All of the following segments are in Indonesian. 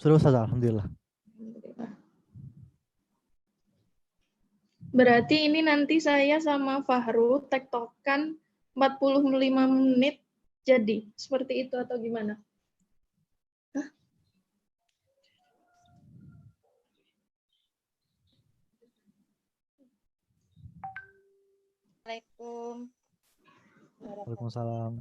Sudah Ustaz, alhamdulillah. Berarti ini nanti saya sama Fahru tektokan 45 menit jadi. Seperti itu atau gimana? Hah? Assalamualaikum. Waalaikumsalam.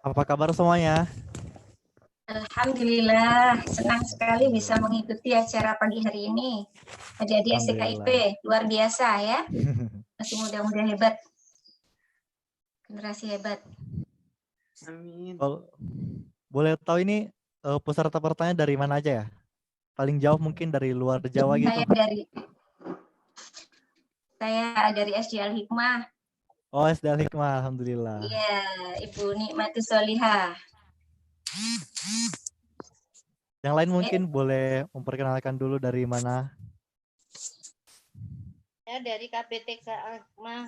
Apa kabar semuanya? Alhamdulillah, senang sekali bisa mengikuti acara pagi hari ini. Adik-adik STKIP, luar biasa ya. Masih muda-muda hebat. Generasi hebat. Amin. Boleh tahu ini peserta pertanyaan dari mana aja ya? Paling jauh mungkin dari luar Jawa gitu. Saya dari SD Al Hikmah. Oh, SD Al Hikmah, alhamdulillah. Iya, Ibu Nikmati Solihah. Yang lain mungkin boleh memperkenalkan dulu dari mana? Ya, dari KPTK Al Hikmah.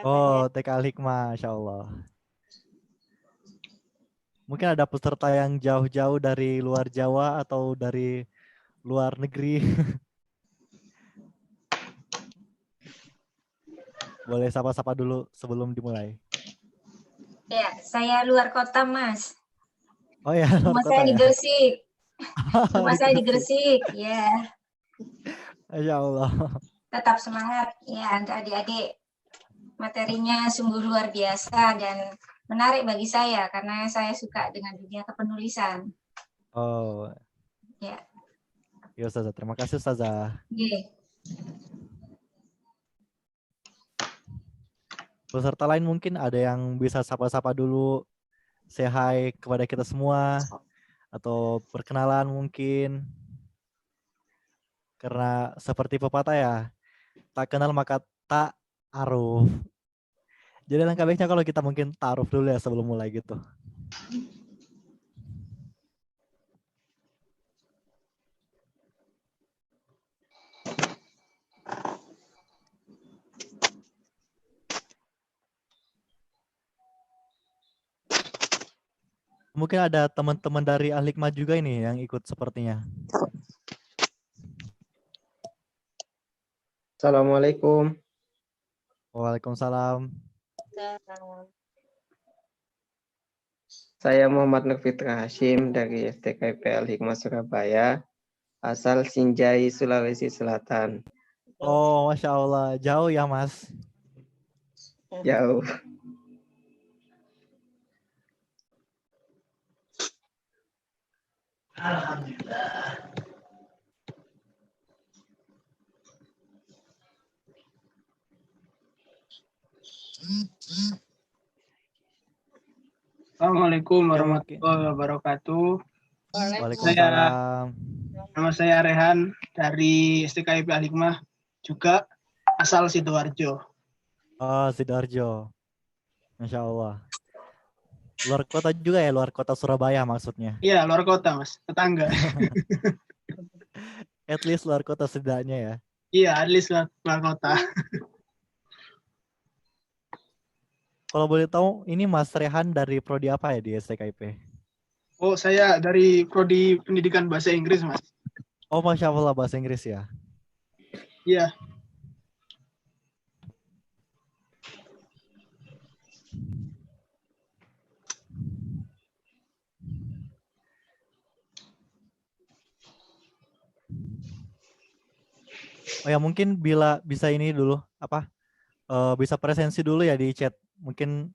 Oh, TK Al Hikmah, Masya Allah. Mungkin ada peserta yang jauh-jauh dari luar Jawa atau dari luar negeri. Boleh sapa-sapa dulu sebelum dimulai. Ya, saya luar kota, Mas. Oh ya, luar Rumah kota saya ya. di Gresik. Rumah saya di Gresik, ya. Masya Allah. Tetap semangat, ya, untuk adik-adik. Materinya sungguh luar biasa dan menarik bagi saya karena saya suka dengan dunia kepenulisan. Oh. Ya. Ya Ustazah, terima kasih Ustazah. Yeah. Peserta lain mungkin ada yang bisa sapa-sapa dulu, say hi kepada kita semua, atau perkenalan mungkin. Karena seperti pepatah ya, tak kenal maka tak aruf. Jadi langkah baiknya kalau kita mungkin taruh dulu ya sebelum mulai gitu. Mungkin ada teman-teman dari Al Hikmah juga ini yang ikut sepertinya. Assalamualaikum. Waalaikumsalam. Saya Muhammad Nur Fitra Hashim dari STKIP Al Hikmah Surabaya, asal Sinjai, Sulawesi Selatan. Oh, Masya Allah. Jauh ya, Mas? Jauh. Alhamdulillah. Assalamualaikum warahmatullahi wabarakatuh. Waalaikumsalam. Nama saya Rehan dari STKIP Al Hikmah, juga asal Sidoarjo. Oh, Sidoarjo. Masya Allah. Luar kota juga ya, luar kota Surabaya maksudnya? Iya, luar kota, Mas. Tetangga. At least luar kota setidaknya ya? Iya, at least luar kota. Kalau boleh tahu, ini Mas Rehan dari prodi apa ya di STKIP? Oh, saya dari Prodi Pendidikan Bahasa Inggris, Mas. Oh, Masya Allah, bahasa Inggris ya? Iya. Oh ya, mungkin bila bisa ini dulu, bisa presensi dulu ya di chat. Mungkin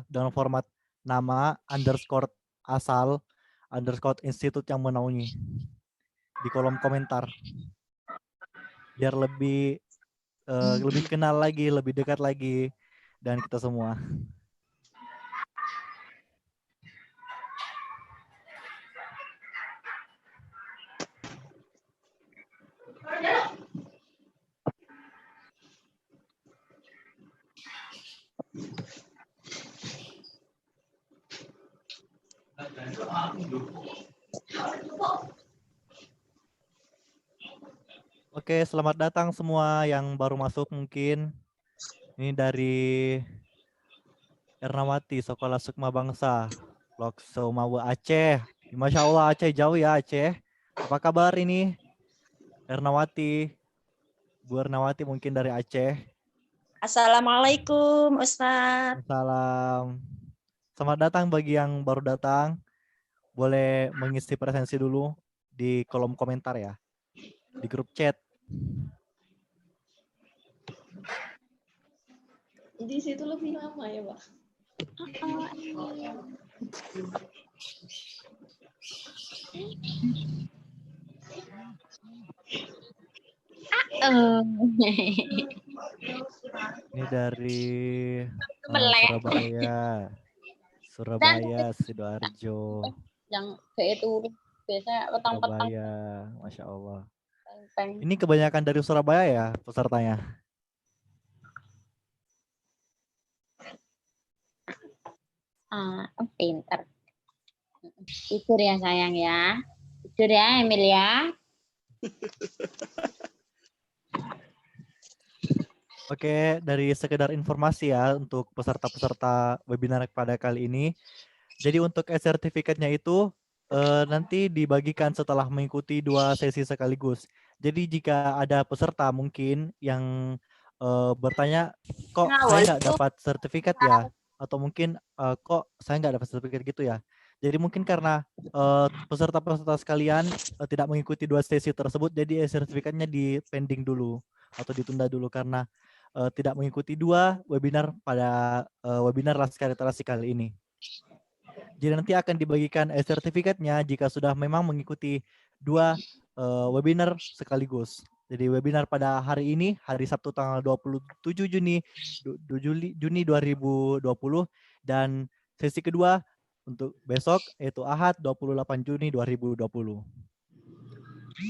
dengan format nama, underscore asal, underscore institut yang menaungi. Di kolom komentar. Biar lebih kenal lagi, lebih dekat lagi dan kita semua. Oke, selamat datang semua yang baru masuk mungkin. Ini dari Ernawati, Sekolah Sukma Bangsa, Lokso Mawe Aceh. Masya Allah Aceh jauh ya Aceh. Apa kabar ini? Ernawati, Bu Ernawati mungkin dari Aceh. Assalamualaikum Ustadz. Salam. Selamat datang bagi yang baru datang. Boleh mengisi presensi dulu di kolom komentar ya. Di grup chat. Di situ lebih lama ya, Pak. Ini dari Melek. Surabaya, Sidoarjo. Yang itu biasa petang-petang. Surabaya, Masya Allah. Peng. Ini kebanyakan dari Surabaya ya pesertanya? Pinter. Tidur ya sayang ya. Tidur ya Emil ya. Oke, dari sekedar informasi ya untuk peserta-peserta webinar pada kali ini. Jadi untuk e-sertifikatnya itu nanti dibagikan setelah mengikuti 2 sesi sekaligus. Jadi jika ada peserta mungkin yang bertanya, kok saya nggak dapat sertifikat ya? Atau mungkin kok saya nggak dapat sertifikat gitu ya? Jadi mungkin karena peserta-peserta sekalian tidak mengikuti 2 sesi tersebut, jadi sertifikatnya di-pending dulu atau ditunda dulu karena tidak mengikuti 2 webinar pada webinar Laskar Literasi kali ini. Jadi nanti akan dibagikan sertifikatnya jika sudah memang mengikuti 2 webinar sekaligus. Jadi webinar pada hari ini, hari Sabtu tanggal 27 Juni 2020 dan sesi kedua untuk besok yaitu Ahad 28 Juni 2020.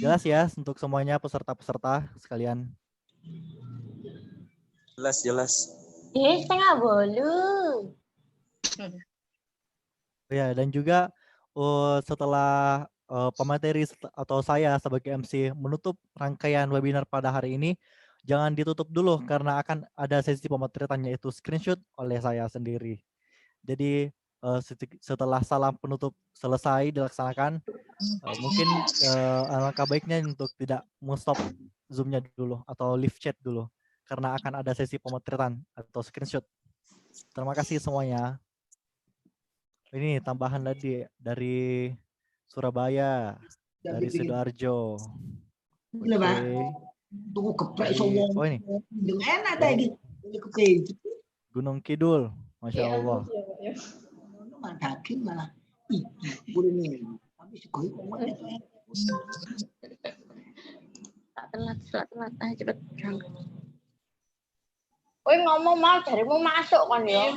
Jelas ya untuk semuanya peserta-peserta sekalian. Jelas. Setengah bolu. Ya, dan juga setelah pemateri atau saya sebagai MC menutup rangkaian webinar pada hari ini, jangan ditutup dulu karena akan ada sesi pemotretan yaitu screenshot oleh saya sendiri. Jadi setelah salam penutup selesai dilaksanakan, mungkin alangkah baiknya untuk tidak stop Zoom-nya dulu atau live chat dulu karena akan ada sesi pemotretan atau screenshot. Terima kasih semuanya. Ini tambahan tadi dari Surabaya, dari Sidoarjo. Oke. Tunggu geprek semua. Oh ini. Enak tadi. Gunung Kidul, Masya Allah. Malah daging malah. Boleh nih. Tapi segoi komennya tuh. Tak telat. Cepet berangkat. Woi ngomong mau darimu masuk kan ya?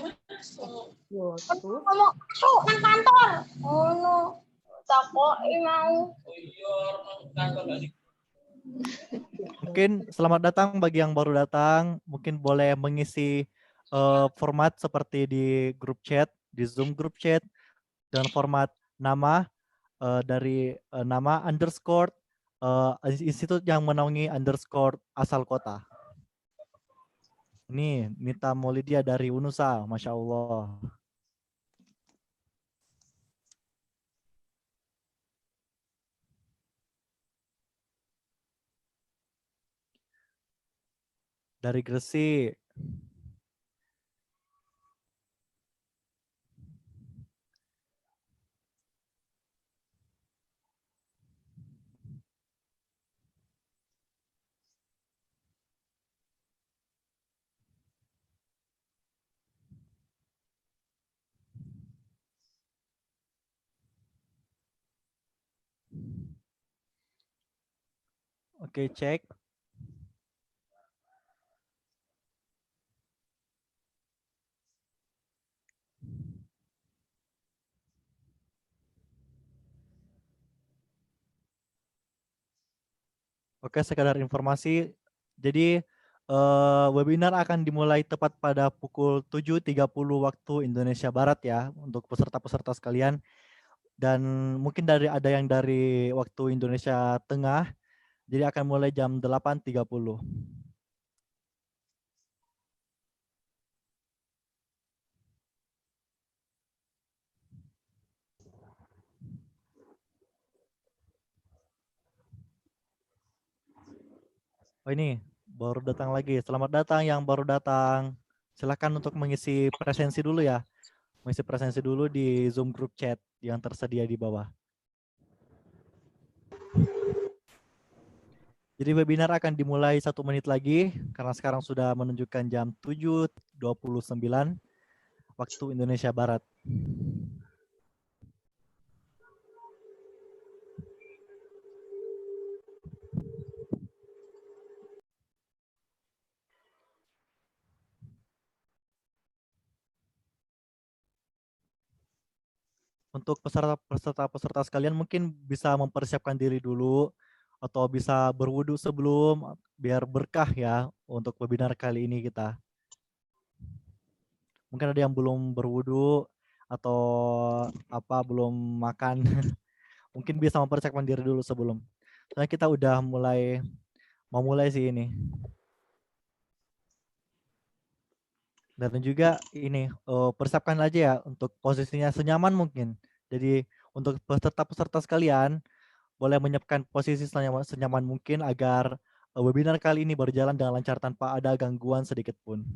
Ngomong masuk nang kantor. Ngono. Takoki mau. Mungkin selamat datang bagi yang baru datang. Mungkin boleh mengisi format seperti di grup chat, di Zoom grup chat, dengan format nama dari nama underscore institut yang menaungi underscore asal kota. Ini Nita Maulidia dari Unusa, Masya Allah. Dari Gresik. Oke, cek. Oke, sekadar informasi. Jadi webinar akan dimulai tepat pada pukul 7.30 waktu Indonesia Barat ya untuk peserta-peserta sekalian. Dan mungkin ada yang dari waktu Indonesia Tengah, jadi akan mulai jam 8.30. Oh ini baru datang lagi. Selamat datang yang baru datang. Silakan untuk mengisi presensi dulu ya. Mengisi presensi dulu di Zoom group chat yang tersedia di bawah. Jadi webinar akan dimulai 1 menit lagi karena sekarang sudah menunjukkan jam 7.29 waktu Indonesia Barat. Untuk peserta sekalian mungkin bisa mempersiapkan diri dulu atau bisa berwudu sebelum biar berkah ya untuk webinar kali ini kita. Mungkin ada yang belum berwudu atau belum makan. Mungkin bisa mempersiapkan diri dulu sebelum. Soalnya kita udah mau mulai sih ini. Dan juga ini persiapkan aja ya untuk posisinya senyaman mungkin. Jadi untuk peserta sekalian boleh menyiapkan posisi senyaman mungkin agar webinar kali ini berjalan dengan lancar tanpa ada gangguan sedikit pun.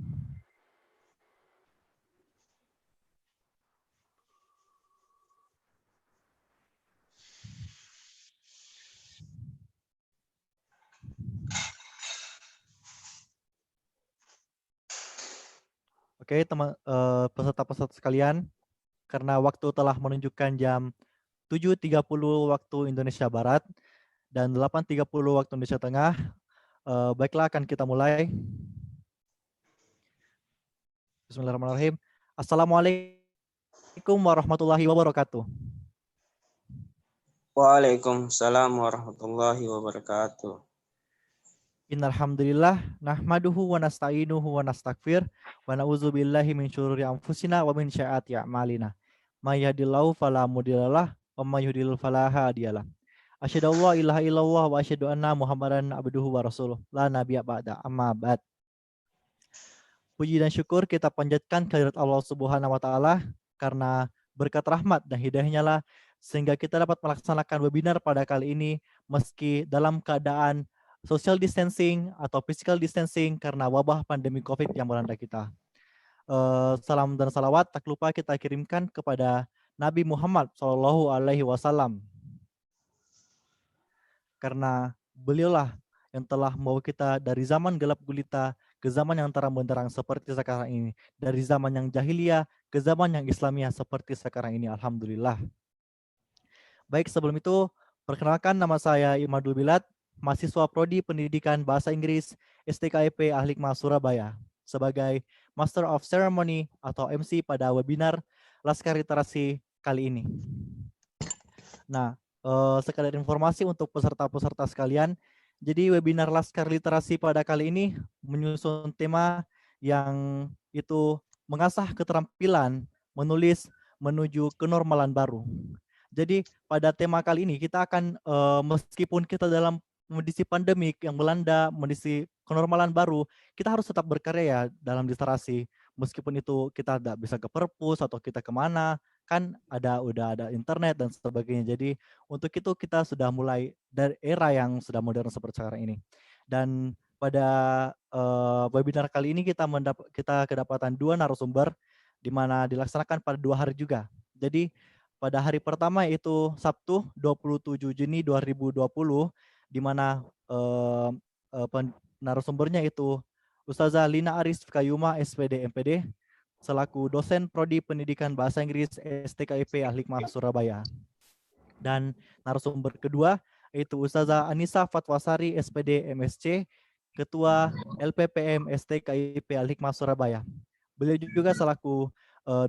Oke, peserta sekalian, karena waktu telah menunjukkan jam 7.30 waktu Indonesia Barat dan 8.30 waktu Indonesia Tengah, baiklah akan kita mulai. Bismillahirrahmanirrahim. Assalamualaikum warahmatullahi wabarakatuh. Waalaikumsalam warahmatullahi wabarakatuh. Innalhamdulillah nahmaduhu wa nasta'inuhu wa nastaghfir wa na'udzubillahi min syururi anfusina wa min syai'ati a'malina. May yahdihillahu fala mudhillalah wa may yudhlil fala hadiyalah. Asyhadu an la ilaha illallah wa asyhadu anna Muhammadan abduhu wa rasuluh. La nabiyya ba'da, amma ba'd. Puji dan syukur kita panjatkan kehadirat Allah Subhanahu wa taala karena berkat rahmat dan hidayahnya lah sehingga kita dapat melaksanakan webinar pada kali ini meski dalam keadaan social distancing atau physical distancing karena wabah pandemi COVID yang melanda kita. Salam dan salawat tak lupa kita kirimkan kepada Nabi Muhammad SAW. Karena beliaulah yang telah membawa kita dari zaman gelap gulita ke zaman yang terang benderang seperti sekarang ini. Dari zaman yang jahiliyah ke zaman yang Islamiyah seperti sekarang ini. Alhamdulillah. Baik, sebelum itu perkenalkan nama saya Imadul Bilad, mahasiswa Prodi Pendidikan Bahasa Inggris STKIP Al-Hikmah Surabaya sebagai Master of Ceremony atau MC pada webinar Laskar Literasi kali ini. Nah, sekadar informasi untuk peserta-peserta sekalian, jadi webinar Laskar Literasi pada kali ini menyusun tema yang itu mengasah keterampilan menulis menuju kenormalan baru. Jadi pada tema kali ini kita akan meskipun kita dalam kondisi pandemik yang melanda, kondisi kenormalan baru, kita harus tetap berkarya ya dalam literasi. Meskipun itu kita tidak bisa ke perpus atau kita kemana, kan udah ada internet dan sebagainya. Jadi untuk itu kita sudah mulai dari era yang sudah modern seperti sekarang ini. Dan pada webinar kali ini kita kedapatan 2 narasumber di mana dilaksanakan pada 2 hari juga. Jadi pada hari pertama yaitu Sabtu 27 Juni 2020 di mana narasumbernya itu Ustazah Lina Aris Kayuma SPD MPD selaku dosen Prodi Pendidikan Bahasa Inggris STKIP Al-Hikmah Surabaya. Dan narasumber kedua yaitu Ustazah Anissa Fatwasari SPD MSc Ketua LPPM STKIP Al-Hikmah Surabaya. Beliau juga selaku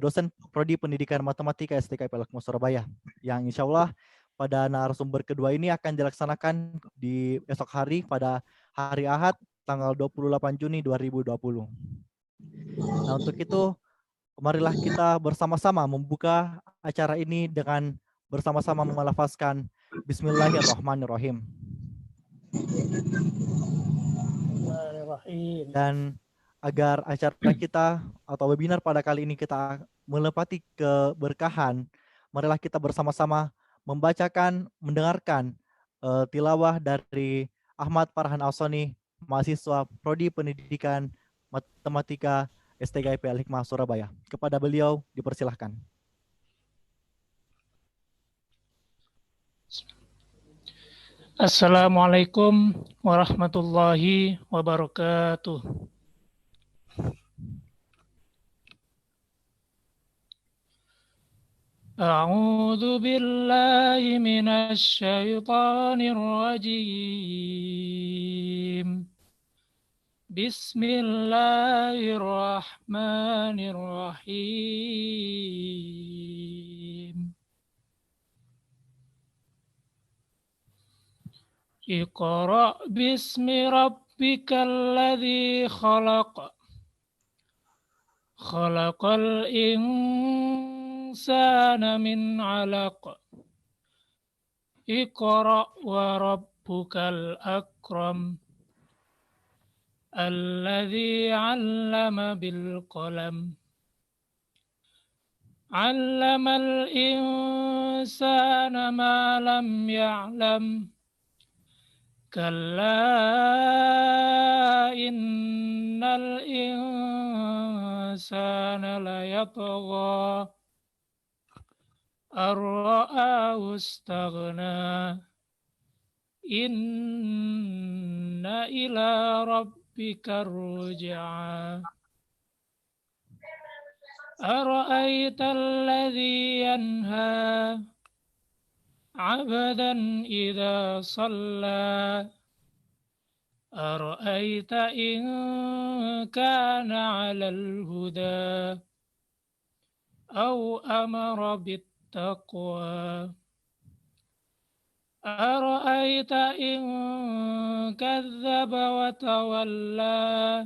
dosen Prodi Pendidikan Matematika STKIP Al-Hikmah Surabaya yang insya Allah pada narasumber kedua ini akan dilaksanakan di esok hari pada hari Ahad tanggal 28 Juni 2020. Nah untuk itu marilah kita bersama-sama membuka acara ini dengan bersama-sama melafazkan Bismillahirrahmanirrahim. Dan agar acara kita atau webinar pada kali ini kita menepati keberkahan, marilah kita bersama-sama membacakan, mendengarkan tilawah dari Ahmad Farhan Alsoni, mahasiswa Prodi Pendidikan Matematika STKIP Al-Hikmah Surabaya. Kepada beliau dipersilahkan. Assalamualaikum warahmatullahi wabarakatuh. A'udzu billahi minasy syaithanir rajim. Bismillahirrahmanirrahim. Iqra' bismi rabbikal ladzi khalaq. Khalaqal insana min 'alaq. Iqra' wa rabbukal akram. Alladzi 'allama bil qalam. 'Allamal insana ma lam ya'lam. Kalla innal insana layatgha ar-ra'ahu istaghna inna ila rabbika ruj'a ara'aita alladhi yanha 'abdan idza shalla ara'aita in kana 'alal huda aw amara bit taqwa ara'aita in kadzdzaba wa tawalla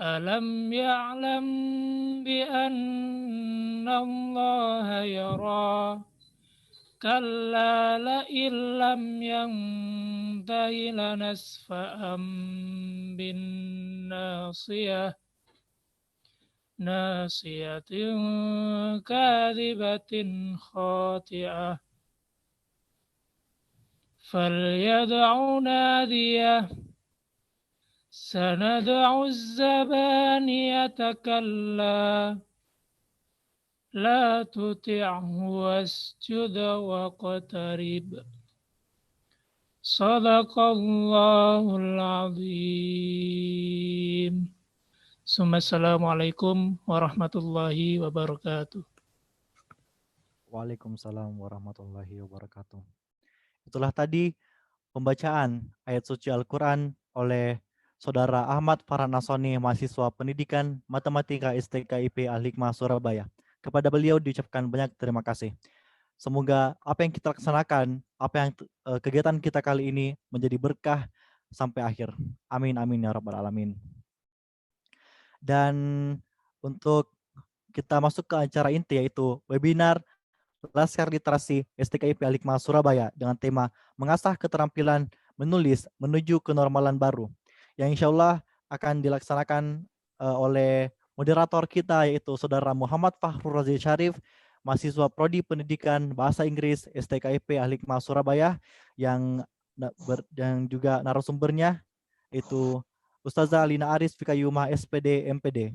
alam ya'lam bi anna Allaha yara kalla la illam yantahi lanasfa'am bin nasiyatin kadhibatin khati'ah falyad'u nadiyah sanad'u az-zabaniyata kalla la tuti'hu wasjud waqtarib. Sadaqallahul azim. Assalamualaikum warahmatullahi wabarakatuh. Waalaikumsalam warahmatullahi wabarakatuh. Itulah tadi pembacaan ayat suci Al-Quran oleh Saudara Ahmad Farhan Alsoni, mahasiswa Pendidikan Matematika STKIP Al-Hikmah Surabaya. Kepada beliau diucapkan banyak terima kasih. Semoga apa yang kita laksanakan, kegiatan kita kali ini menjadi berkah sampai akhir. Amin amin ya rabbal alamin. Dan untuk kita masuk ke acara inti, yaitu webinar Laskar Literasi STKIP Al-Hikmah Surabaya dengan tema mengasah keterampilan menulis menuju kenormalan baru, yang insya Allah akan dilaksanakan oleh moderator kita, yaitu Saudara Muhammad Fahrul Razi Syarif, mahasiswa Prodi Pendidikan Bahasa Inggris STKIP Al-Hikmah Surabaya, yang juga narasumbernya itu Ustazah Lina Aris Fikayumah SPD MPD.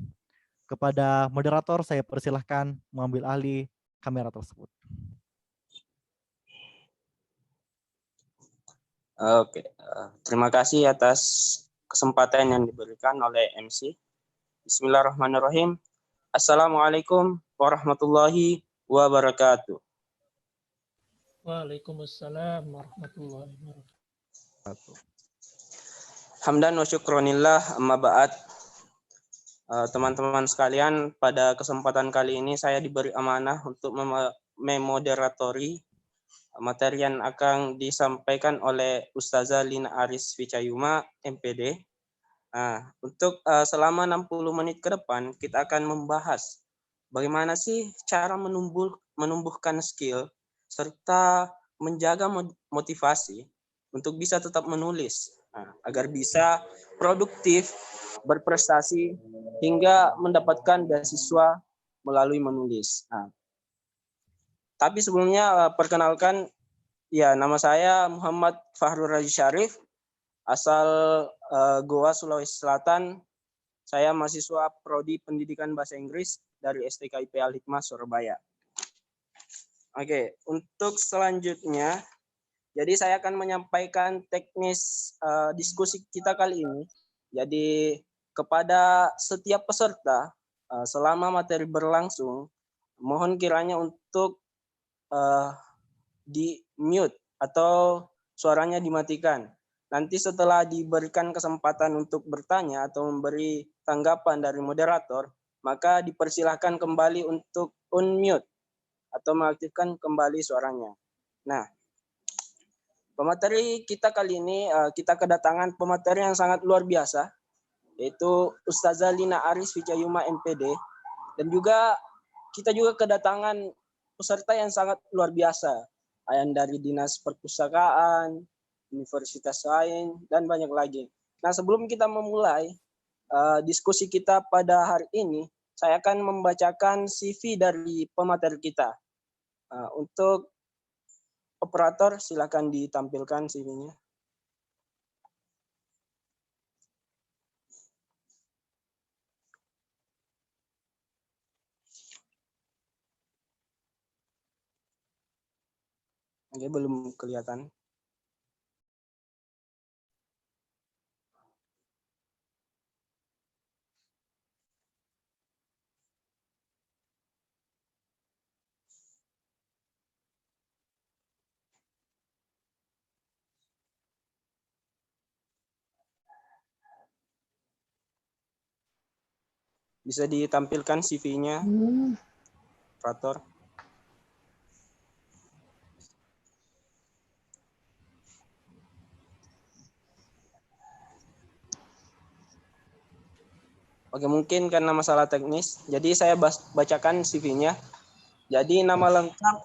Kepada moderator saya persilahkan mengambil alih kamera tersebut. Oke, terima kasih atas kesempatan yang diberikan oleh MC. Bismillahirrahmanirrahim. Assalamualaikum warahmatullahi wabarakatuh. Waalaikumsalam warahmatullahi wabarakatuh. Hamdan wa syukronillah, amma ba'd. Teman-teman sekalian, pada kesempatan kali ini saya diberi amanah untuk memoderatori materi yang akan disampaikan oleh Ustazah Lina Aris Ficayuma, MPD. Untuk selama 60 menit ke depan, kita akan membahas bagaimana sih cara menumbuhkan skill serta menjaga motivasi untuk bisa tetap menulis, agar bisa produktif, berprestasi, hingga mendapatkan beasiswa melalui menulis. Tapi sebelumnya perkenalkan, ya, nama saya Muhammad Fahrul Raji Syarif, asal Goa, Sulawesi Selatan. Saya mahasiswa Prodi Pendidikan Bahasa Inggris dari STKIP Al-Hikmah Surabaya. Oke, untuk selanjutnya, jadi saya akan menyampaikan teknis diskusi kita kali ini. Jadi kepada setiap peserta selama materi berlangsung, mohon kiranya untuk di mute atau suaranya dimatikan. Nanti setelah diberikan kesempatan untuk bertanya atau memberi tanggapan dari moderator, maka dipersilahkan kembali untuk unmute atau mengaktifkan kembali suaranya. Nah, pemateri kita kali ini, kita kedatangan pemateri yang sangat luar biasa, yaitu Ustazah Lina Aris Ficayuma MPD, dan juga kita juga kedatangan peserta yang sangat luar biasa, yang dari Dinas Perpustakaan, Universitas Sains, dan banyak lagi. Nah, sebelum kita memulai diskusi kita pada hari ini, saya akan membacakan CV dari pemateri kita. Untuk operator, silakan ditampilkan CV-nya. Oke, belum kelihatan. Bisa ditampilkan CV-nya, operator. Oke, mungkin karena masalah teknis, jadi saya bacakan CV-nya. Jadi nama lengkap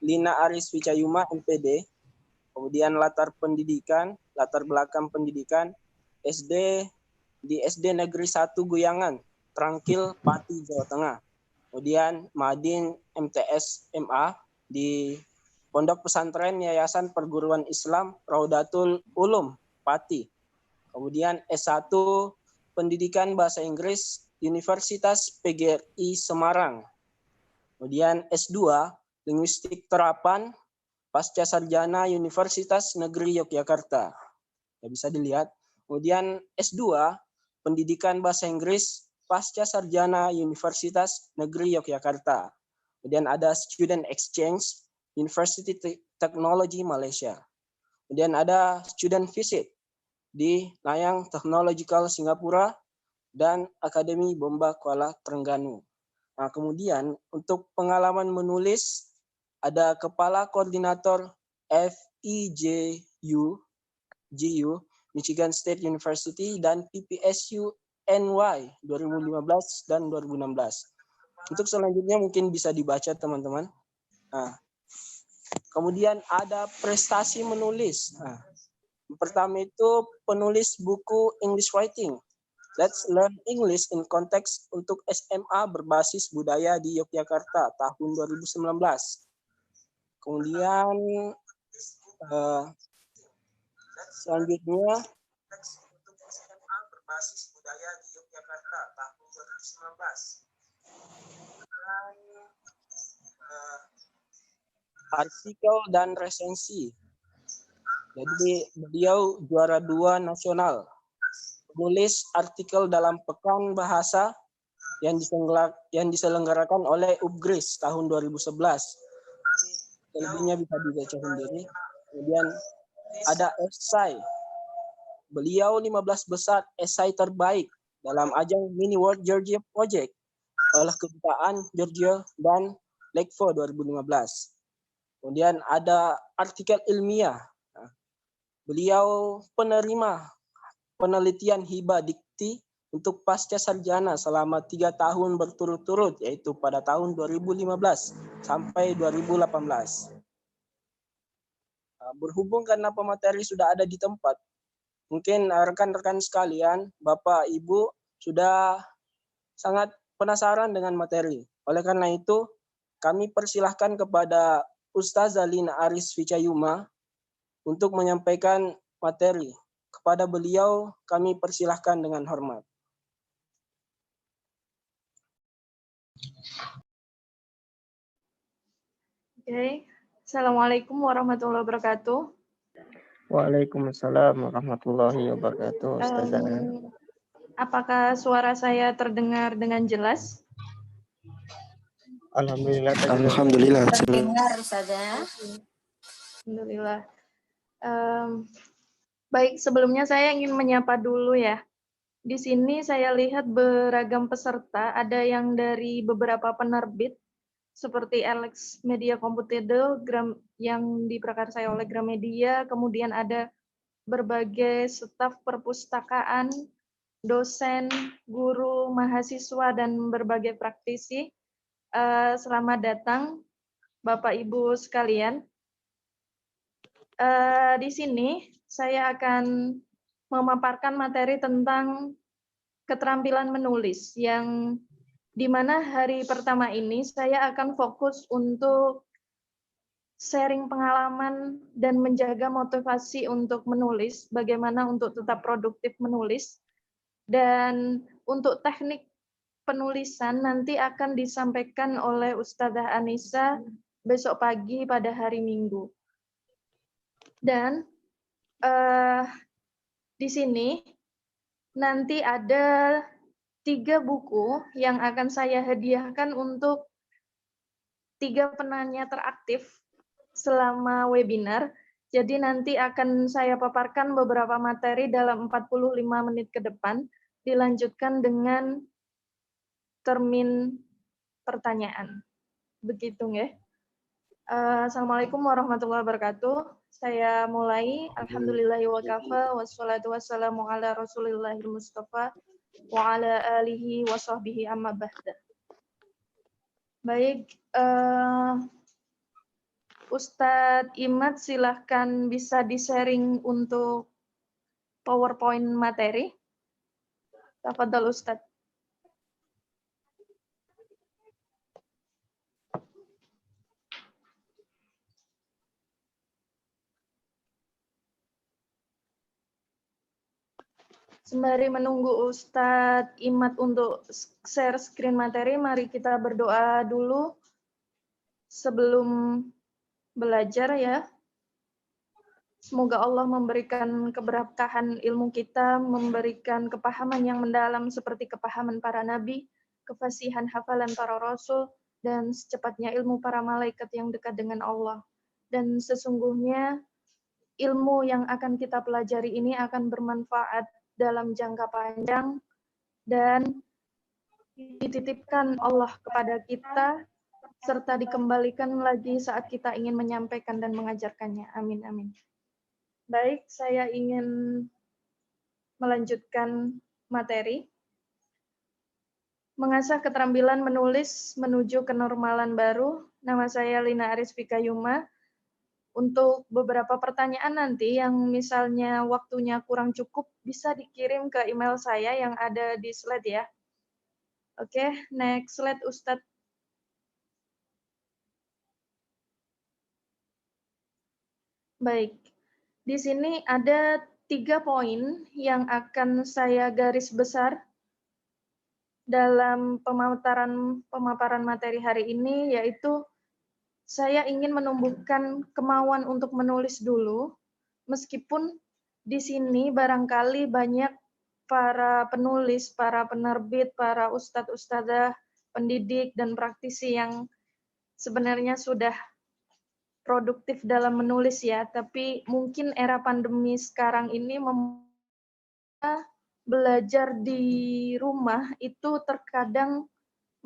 Lina Aris Ficayuma MPD, kemudian latar pendidikan, latar belakang pendidikan, SD di SD Negeri 1 Guyangan, Trangkil, Pati, Jawa Tengah. Kemudian Madin MTS MA di Pondok Pesantren Yayasan Perguruan Islam Raudatul Ulum, Pati. Kemudian S1 Pendidikan Bahasa Inggris Universitas PGRI Semarang. Kemudian S2 Linguistik Terapan Pasca Sarjana Universitas Negeri Yogyakarta. Ya, bisa dilihat. Kemudian S2 Pendidikan Bahasa Inggris Pasca Sarjana Universitas Negeri Yogyakarta. Kemudian ada Student Exchange University Technology Malaysia. Kemudian ada Student Visit di Nanyang Technological Singapura dan Akademi Bomba Kuala Terengganu. Nah, kemudian untuk pengalaman menulis ada Kepala Koordinator FEJU GU Michigan State University dan PPSU NY 2015 dan 2016. Untuk selanjutnya mungkin bisa dibaca teman-teman. Nah, kemudian ada prestasi menulis. Nah, yang pertama itu penulis buku English Writing. Let's Learn English in Context untuk SMA berbasis budaya di Yogyakarta tahun 2019. Kemudian selanjutnya untuk SMA berbasis budaya di Yogyakarta tahun 2019. Dan, artikel dan resensi. Jadi beliau juara 2 nasional. Menulis artikel dalam Pekan Bahasa yang diselenggarakan oleh UPGRIS tahun 2011. Selebihnya bisa dibaca sendiri. Kemudian ada esai. Beliau 15 besar esai terbaik dalam ajang Mini World Georgia Project oleh Kedutaan Georgia dan Lekvo 2015. Kemudian ada artikel ilmiah. Beliau penerima penelitian hibah dikti untuk pasca sarjana selama 3 tahun berturut-turut, yaitu pada tahun 2015 sampai 2018. Berhubung karena pemateri sudah ada di tempat, mungkin rekan-rekan sekalian, Bapak, Ibu sudah sangat penasaran dengan materi. Oleh karena itu, kami persilahkan kepada Ustazah Lina Aris Ficayuma untuk menyampaikan materi. Kepada beliau, kami persilahkan dengan hormat. Oke. Assalamualaikum warahmatullahi wabarakatuh. Waalaikumsalam warahmatullahi wabarakatuh, Ustazah. Apakah suara saya terdengar dengan jelas? Alhamdulillah. Alhamdulillah. Terdengar, Ustazah. Alhamdulillah. Baik, sebelumnya saya ingin menyapa dulu ya. Di sini saya lihat beragam peserta, ada yang dari beberapa penerbit, seperti Alex Media Computable yang diprakarsai oleh Gramedia, kemudian ada berbagai staf perpustakaan, dosen, guru, mahasiswa, dan berbagai praktisi. Selamat datang, Bapak Ibu sekalian. Di sini saya akan memaparkan materi tentang keterampilan menulis yang di mana hari pertama ini saya akan fokus untuk sharing pengalaman dan menjaga motivasi untuk menulis, bagaimana untuk tetap produktif menulis, dan untuk teknik penulisan nanti akan disampaikan oleh Ustazah Anissa besok pagi pada hari Minggu. Dan di sini nanti ada 3 buku yang akan saya hadiahkan untuk 3 penanya teraktif selama webinar. Jadi nanti akan saya paparkan beberapa materi dalam 45 menit ke depan, dilanjutkan dengan termin pertanyaan. Begitu nggih. Assalamualaikum warahmatullahi wabarakatuh. Saya mulai. Alhamdulillahi wa kafa wassalatu wassalamu ala Rasulillahil Mustafa wa ala alihi wa sahbihi amma ba'da. Baik, Ustadz Imad silahkan bisa di-sharing untuk PowerPoint materi. Tafadhal Ustadz. Sembari menunggu Ustadz Imad untuk share screen materi, mari kita berdoa dulu sebelum belajar ya. Semoga Allah memberikan keberkahan ilmu kita, memberikan kepahaman yang mendalam seperti kepahaman para nabi, kefasihan hafalan para rasul, dan secepatnya ilmu para malaikat yang dekat dengan Allah. Dan sesungguhnya ilmu yang akan kita pelajari ini akan bermanfaat dalam jangka panjang dan dititipkan Allah kepada kita serta dikembalikan lagi saat kita ingin menyampaikan dan mengajarkannya. Amin, amin. Baik, saya ingin melanjutkan materi. Mengasah keterampilan menulis menuju kenormalan baru. Nama saya Lina Aris Ficayuma. Untuk beberapa pertanyaan nanti yang misalnya waktunya kurang cukup, bisa dikirim ke email saya yang ada di slide ya. Oke, next slide Ustadz. Baik, di sini ada 3 poin yang akan saya garis besar dalam pemaparan materi hari ini, yaitu saya ingin menumbuhkan kemauan untuk menulis dulu, meskipun di sini barangkali banyak para penulis, para penerbit, para ustadz-ustadzah, pendidik, dan praktisi yang sebenarnya sudah produktif dalam menulis ya, tapi mungkin era pandemi sekarang ini belajar di rumah itu terkadang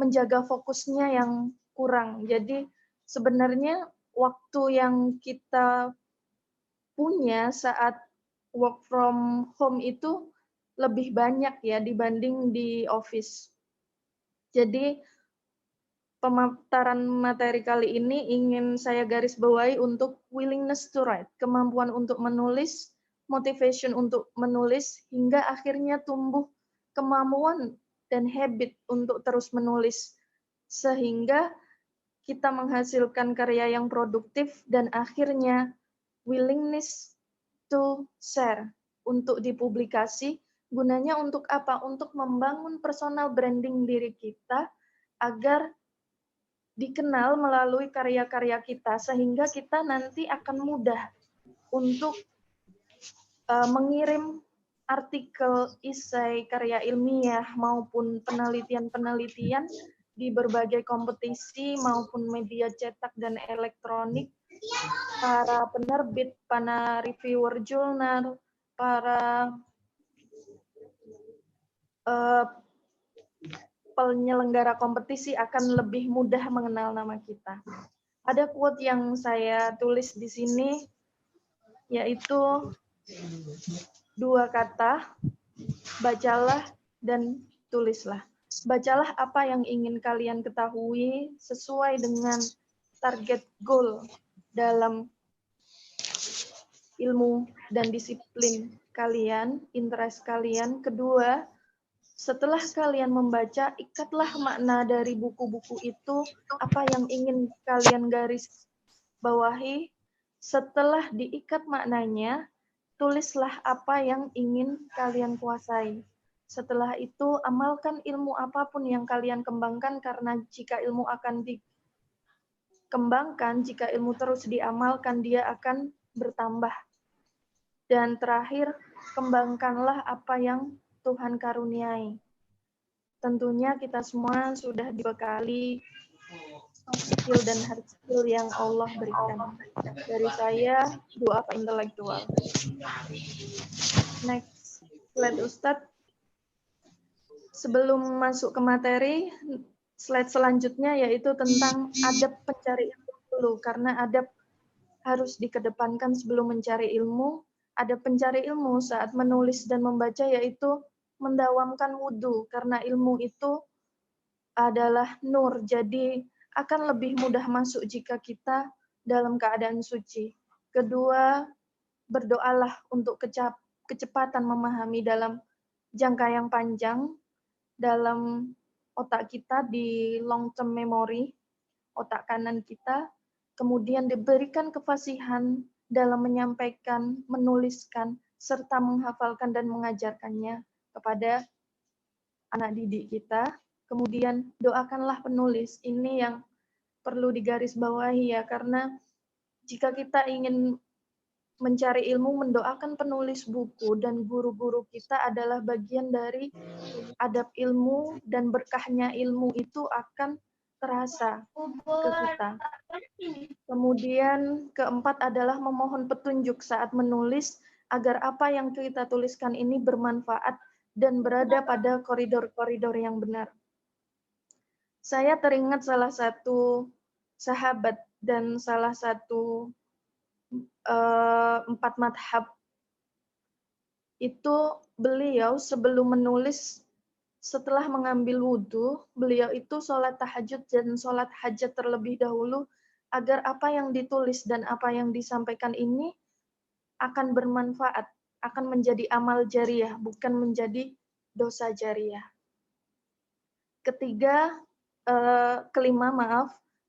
menjaga fokusnya yang kurang. Jadi sebenarnya waktu yang kita punya saat work from home itu lebih banyak ya dibanding di office. Jadi pemaparan materi kali ini ingin saya garis bawahi untuk willingness to write, kemampuan untuk menulis, motivation untuk menulis, hingga akhirnya tumbuh kemampuan dan habit untuk terus menulis, sehingga kita menghasilkan karya yang produktif dan akhirnya willingness to share untuk dipublikasi. Gunanya untuk apa? Untuk membangun personal branding diri kita agar dikenal melalui karya-karya kita, sehingga kita nanti akan mudah untuk mengirim artikel, esai, karya ilmiah maupun penelitian-penelitian di berbagai kompetisi maupun media cetak dan elektronik, para penerbit, para reviewer jurnal, para penyelenggara kompetisi akan lebih mudah mengenal nama kita. Ada quote yang saya tulis di sini, yaitu 2 kata, bacalah dan tulislah. Bacalah apa yang ingin kalian ketahui sesuai dengan target goal dalam ilmu dan disiplin kalian, interest kalian. Kedua, setelah kalian membaca, ikatlah makna dari buku-buku itu, apa yang ingin kalian garis bawahi. Setelah diikat maknanya, tulislah apa yang ingin kalian kuasai. Setelah itu, amalkan ilmu apapun yang kalian kembangkan, karena jika ilmu akan dikembangkan, jika ilmu terus diamalkan, dia akan bertambah. Dan terakhir, kembangkanlah apa yang Tuhan karuniai. Tentunya kita semua sudah dibekali soft skill dan hard skill yang Allah berikan. Dari saya, doa intelektual. Next slide, Ustadz. Sebelum masuk ke materi, slide selanjutnya yaitu tentang adab pencari ilmu dulu, karena adab harus dikedepankan sebelum mencari ilmu. Adab pencari ilmu saat menulis dan membaca yaitu mendawamkan wudhu, karena ilmu itu adalah nur, jadi akan lebih mudah masuk jika kita dalam keadaan suci. Kedua, berdoalah untuk kecepatan memahami dalam jangka yang panjang dalam otak kita, di long term memory, otak kanan kita, kemudian diberikan kefasihan dalam menyampaikan, menuliskan, serta menghafalkan dan mengajarkannya kepada anak didik kita. Kemudian doakanlah penulis. Ini yang perlu digarisbawahi ya, karena jika kita ingin mencari ilmu, mendoakan penulis buku dan guru-guru kita adalah bagian dari adab ilmu, dan berkahnya ilmu itu akan terasa ke kita. Kemudian keempat adalah memohon petunjuk saat menulis, agar apa yang kita tuliskan ini bermanfaat dan berada pada koridor-koridor yang benar. Saya teringat salah satu sahabat dan salah satu 4 madhab. Itu beliau sebelum menulis, setelah mengambil wudhu, beliau itu sholat tahajud dan sholat hajat terlebih dahulu, agar apa yang ditulis dan apa yang disampaikan ini akan bermanfaat, akan menjadi amal jariyah, bukan menjadi dosa jariyah. Kelima,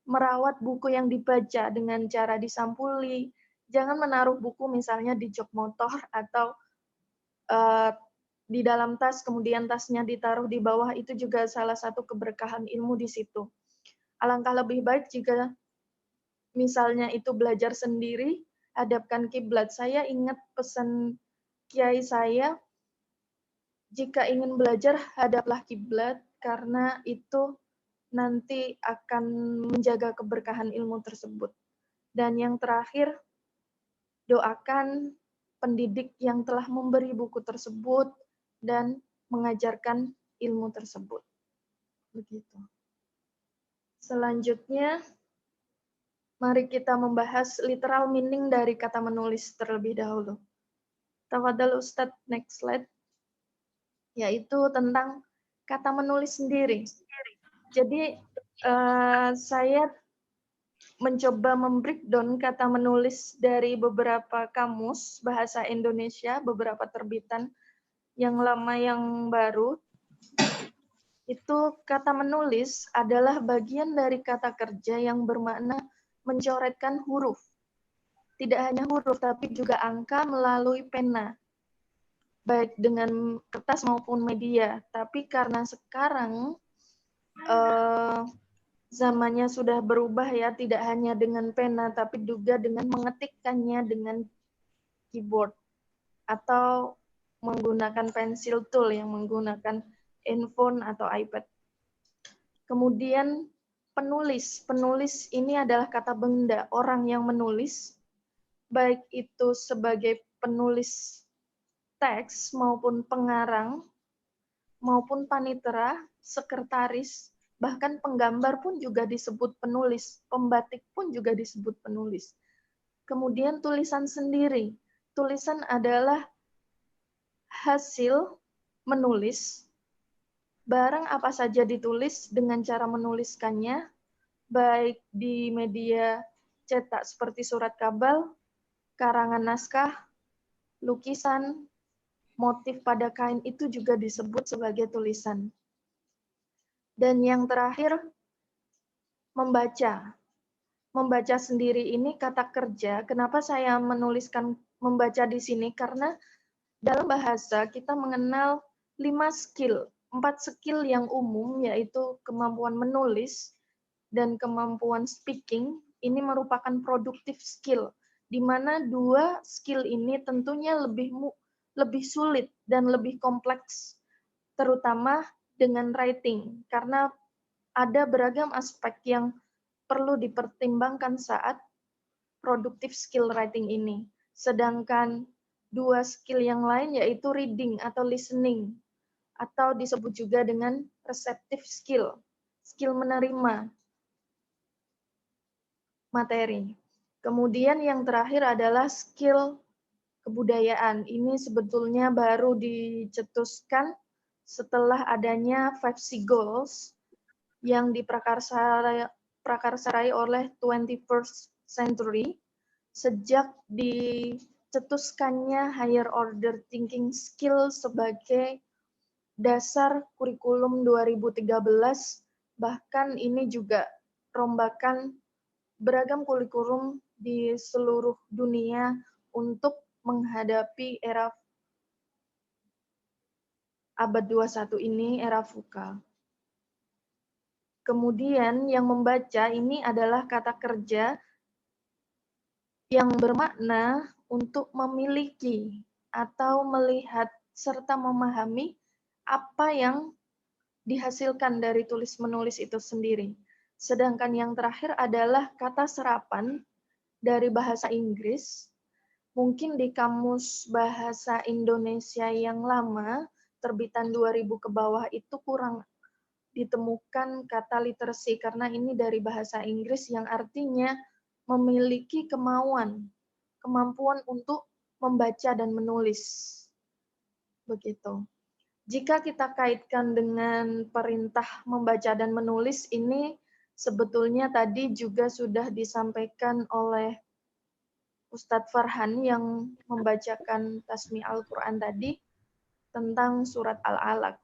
merawat buku yang dibaca dengan cara disampuli. Jangan menaruh buku misalnya di jok motor atau di dalam tas, kemudian tasnya ditaruh di bawah, itu juga salah satu keberkahan ilmu di situ. Alangkah lebih baik jika misalnya itu belajar sendiri, hadapkan kiblat. Saya ingat pesan kiai saya, jika ingin belajar, hadaplah kiblat, karena itu nanti akan menjaga keberkahan ilmu tersebut. Dan yang terakhir, doakan pendidik yang telah memberi buku tersebut dan mengajarkan ilmu tersebut. Begitu. Selanjutnya, mari kita membahas literal meaning dari kata menulis terlebih dahulu. Tafadhal Ustadz, next slide. Yaitu tentang kata menulis sendiri. Jadi Saya mencoba membreakdown kata menulis dari beberapa kamus bahasa Indonesia, beberapa terbitan yang lama yang baru. Itu kata menulis adalah bagian dari kata kerja yang bermakna mencoretkan huruf. Tidak hanya huruf, tapi juga angka melalui pena, baik dengan kertas maupun media. Tapi karena sekarang zamannya sudah berubah ya, tidak hanya dengan pena, tapi juga dengan mengetikkannya dengan keyboard atau menggunakan pencil tool yang menggunakan handphone atau iPad. Kemudian penulis. Penulis ini adalah kata benda, orang yang menulis, baik itu sebagai penulis teks maupun pengarang, maupun panitera, sekretaris, bahkan penggambar pun juga disebut penulis, pembatik pun juga disebut penulis. Kemudian tulisan sendiri. Tulisan adalah hasil menulis, barang apa saja ditulis dengan cara menuliskannya, baik di media cetak seperti surat kabar, karangan naskah, lukisan, motif pada kain itu juga disebut sebagai tulisan. Dan yang terakhir, membaca. Membaca sendiri ini kata kerja. Kenapa saya menuliskan membaca di sini? Karena dalam bahasa kita mengenal 5 skill, 4 skill yang umum, yaitu kemampuan menulis dan kemampuan speaking. Ini merupakan productive skill, di mana 2 skill ini tentunya lebih sulit dan lebih kompleks, terutama dengan writing, karena ada beragam aspek yang perlu dipertimbangkan saat productive skill writing ini. Sedangkan 2 skill yang lain yaitu reading atau listening, atau disebut juga dengan receptive skill, skill menerima materi. Kemudian yang terakhir adalah skill kebudayaan. Ini sebetulnya baru dicetuskan setelah adanya 5C Goals yang diprakarsarai oleh 21st Century sejak dicetuskannya Higher Order Thinking Skill sebagai dasar kurikulum 2013, bahkan ini juga rombakan beragam kurikulum di seluruh dunia untuk menghadapi era abad 21 ini, era VUCA. Kemudian yang membaca ini adalah kata kerja yang bermakna untuk memiliki atau melihat serta memahami apa yang dihasilkan dari tulis-menulis itu sendiri. Sedangkan yang terakhir adalah kata serapan dari bahasa Inggris. Mungkin di kamus bahasa Indonesia yang lama, terbitan 2000 ke bawah itu kurang ditemukan kata literasi, karena ini dari bahasa Inggris yang artinya memiliki kemampuan untuk membaca dan menulis. Begitu. Jika kita kaitkan dengan perintah membaca dan menulis, ini sebetulnya tadi juga sudah disampaikan oleh Ustadz Farhan yang membacakan tasmi Al-Quran tadi tentang surat Al-Alaq.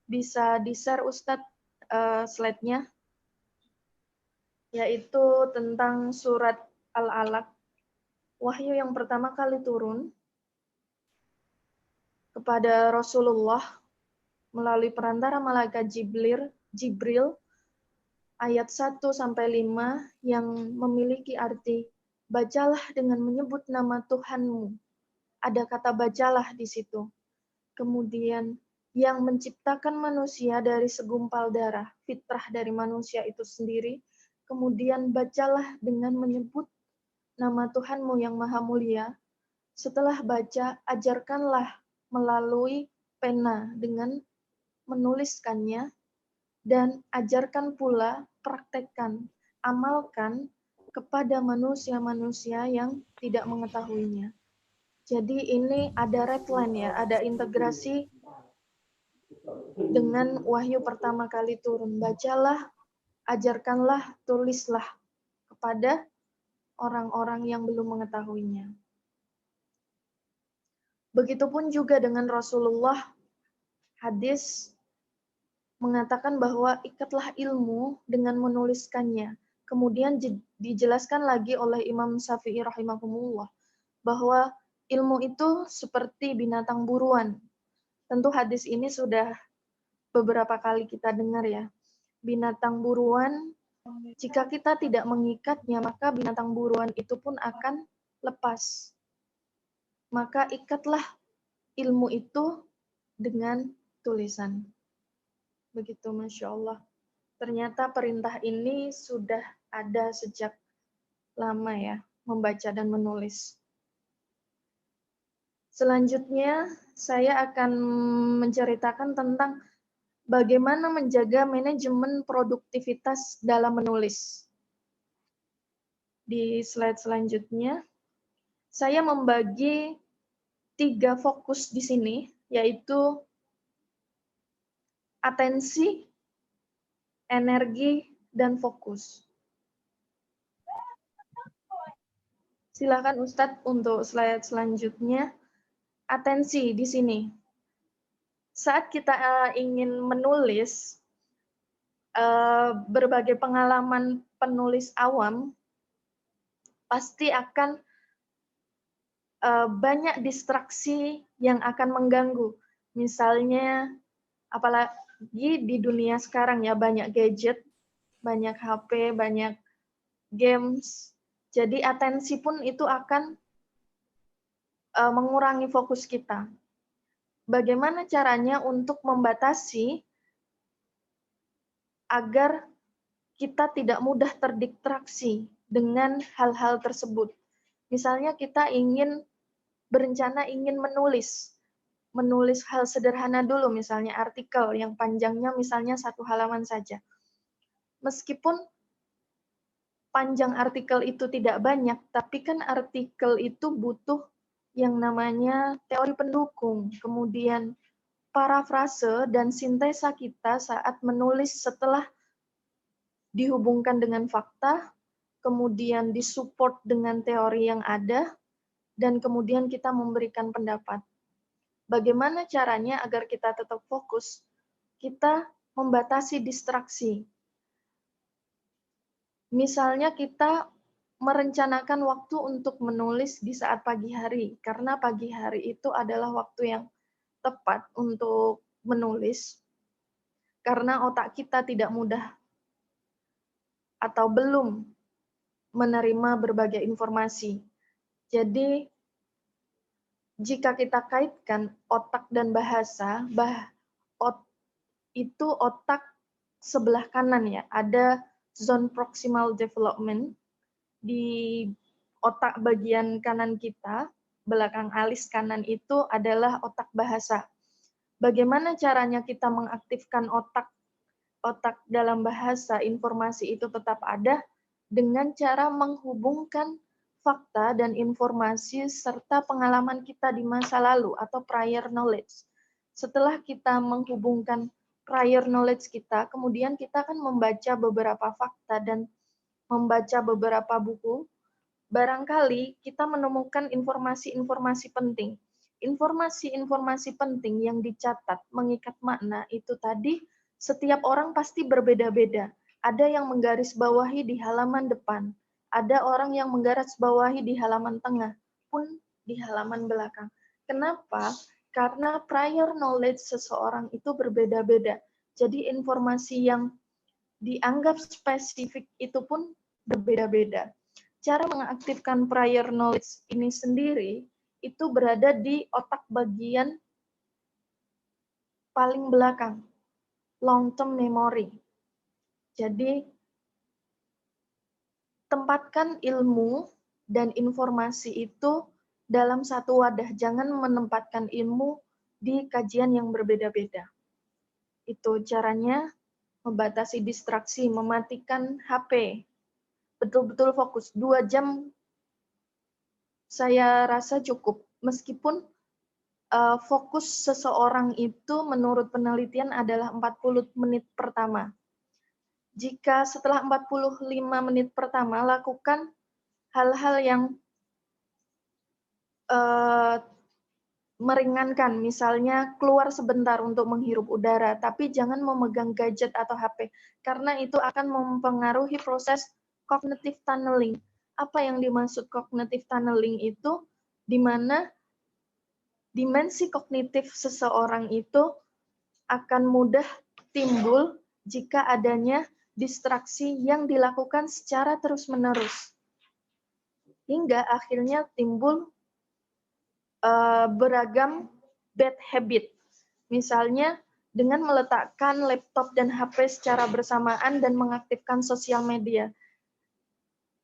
Bisa di-share Ustadz slide-nya, yaitu tentang surat Al-Alaq. Wahyu yang pertama kali turun kepada Rasulullah melalui perantara malaikat Jibril, ayat 1-5 yang memiliki arti, bacalah dengan menyebut nama Tuhanmu. Ada kata bacalah di situ. Kemudian yang menciptakan manusia dari segumpal darah, fitrah dari manusia itu sendiri. Kemudian bacalah dengan menyebut nama Tuhanmu yang maha mulia. Setelah baca, ajarkanlah melalui pena dengan menuliskannya, dan ajarkan pula, praktekkan, amalkan kepada manusia-manusia yang tidak mengetahuinya. Jadi ini ada redline ya, ada integrasi dengan wahyu pertama kali turun. Bacalah ajarkanlah, tulislah kepada orang-orang yang belum mengetahuinya. Begitupun juga dengan Rasulullah, hadis mengatakan bahwa ikatlah ilmu dengan menuliskannya. Kemudian dijelaskan lagi oleh Imam Syafi'i rahimahumullah bahwa ilmu itu seperti binatang buruan. Tentu hadis ini sudah beberapa kali kita dengar ya. Binatang buruan, jika kita tidak mengikatnya, maka binatang buruan itu pun akan lepas. Maka ikatlah ilmu itu dengan tulisan. Begitu, Masya Allah. Ternyata perintah ini sudah ada sejak lama ya, membaca dan menulis. Selanjutnya, saya akan menceritakan tentang bagaimana menjaga manajemen produktivitas dalam menulis. Di slide selanjutnya, saya membagi 3 fokus di sini, yaitu atensi, energi, dan fokus. Silakan Ustadz untuk slide selanjutnya. Atensi di sini. Saat kita ingin menulis, berbagai pengalaman penulis awam pasti akan banyak distraksi yang akan mengganggu. Misalnya, apalagi di dunia sekarang ya, banyak gadget, banyak HP, banyak games. Jadi atensi pun itu akan mengurangi fokus kita. Bagaimana caranya untuk membatasi agar kita tidak mudah terdistraksi dengan hal-hal tersebut. Misalnya kita berencana ingin menulis hal sederhana dulu, misalnya artikel yang panjangnya misalnya 1 halaman saja. Meskipun panjang artikel itu tidak banyak, tapi kan artikel itu butuh yang namanya teori pendukung, kemudian parafrase dan sintesa kita saat menulis setelah dihubungkan dengan fakta, kemudian disupport dengan teori yang ada, dan kemudian kita memberikan pendapat. Bagaimana caranya agar kita tetap fokus? Kita membatasi distraksi. Misalnya kita merencanakan waktu untuk menulis di saat pagi hari, karena pagi hari itu adalah waktu yang tepat untuk menulis, karena otak kita tidak mudah atau belum menerima berbagai informasi. Jadi, jika kita kaitkan otak dan bahasa, itu otak sebelah kanan ya, ada zone proximal development di otak bagian kanan kita, belakang alis kanan itu adalah otak bahasa. Bagaimana caranya kita mengaktifkan otak dalam bahasa, informasi itu tetap ada dengan cara menghubungkan fakta dan informasi serta pengalaman kita di masa lalu atau prior knowledge. Setelah kita menghubungkan prior knowledge kita, kemudian kita akan membaca beberapa fakta dan membaca beberapa buku. Barangkali kita menemukan informasi-informasi penting. Informasi-informasi penting yang dicatat mengikat makna itu tadi, setiap orang pasti berbeda-beda. Ada yang menggarisbawahi di halaman depan, ada orang yang menggarisbawahi di halaman tengah, pun di halaman belakang. Kenapa? Karena prior knowledge seseorang itu berbeda-beda. Jadi informasi yang dianggap spesifik itu pun berbeda-beda. Cara mengaktifkan prior knowledge ini sendiri itu berada di otak bagian paling belakang, long term memory. Jadi, tempatkan ilmu dan informasi itu dalam satu wadah. Jangan menempatkan ilmu di kajian yang berbeda-beda. Itu caranya membatasi distraksi, mematikan HP. Betul-betul fokus. 2 jam saya rasa cukup. Meskipun fokus seseorang itu menurut penelitian adalah 40 menit pertama. Jika setelah 45 menit pertama lakukan hal-hal yang meringankan, misalnya keluar sebentar untuk menghirup udara, tapi jangan memegang gadget atau HP, karena itu akan mempengaruhi proses cognitive tunneling. Apa yang dimaksud cognitive tunneling itu? Di mana dimensi kognitif seseorang itu akan mudah timbul jika adanya distraksi yang dilakukan secara terus-menerus. Hingga akhirnya timbul beragam bad habit. Misalnya dengan meletakkan laptop dan HP secara bersamaan dan mengaktifkan sosial media.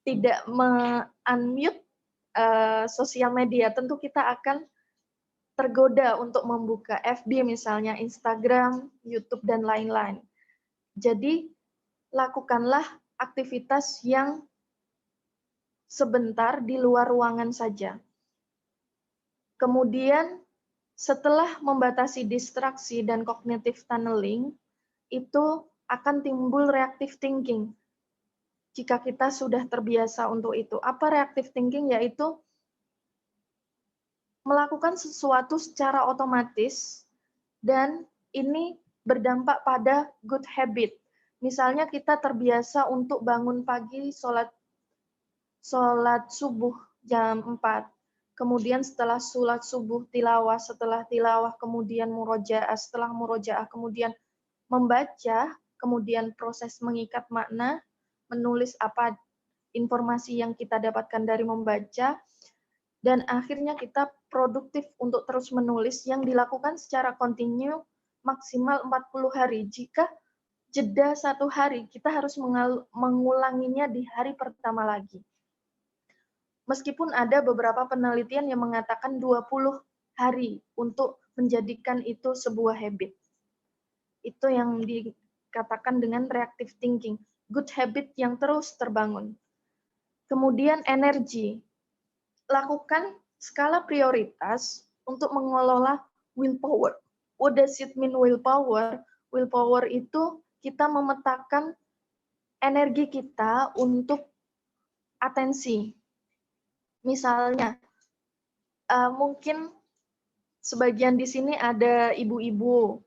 Tidak me-unmute sosial media, tentu kita akan tergoda untuk membuka FB misalnya, Instagram, YouTube, dan lain-lain. Jadi, lakukanlah aktivitas yang sebentar di luar ruangan saja. Kemudian, setelah membatasi distraksi dan cognitive tunneling, itu akan timbul reactive thinking. Jika kita sudah terbiasa untuk itu. Apa reactive thinking? Yaitu melakukan sesuatu secara otomatis, dan ini berdampak pada good habit. Misalnya kita terbiasa untuk bangun pagi, sholat subuh jam 4. Kemudian setelah sholat subuh tilawah, setelah tilawah kemudian murojaah, setelah murojaah kemudian membaca, kemudian proses mengikat makna, menulis apa informasi yang kita dapatkan dari membaca, dan akhirnya kita produktif untuk terus menulis yang dilakukan secara kontinu maksimal 40 hari. Jika jeda 1 hari, kita harus mengulanginya di hari pertama lagi. Meskipun ada beberapa penelitian yang mengatakan 20 hari untuk menjadikan itu sebuah habit. Itu yang dikatakan dengan reactive thinking, good habit yang terus terbangun. Kemudian energi. Lakukan skala prioritas untuk mengelola willpower. What does it mean willpower? Willpower itu kita memetakan energi kita untuk atensi. Misalnya, mungkin sebagian di sini ada ibu-ibu.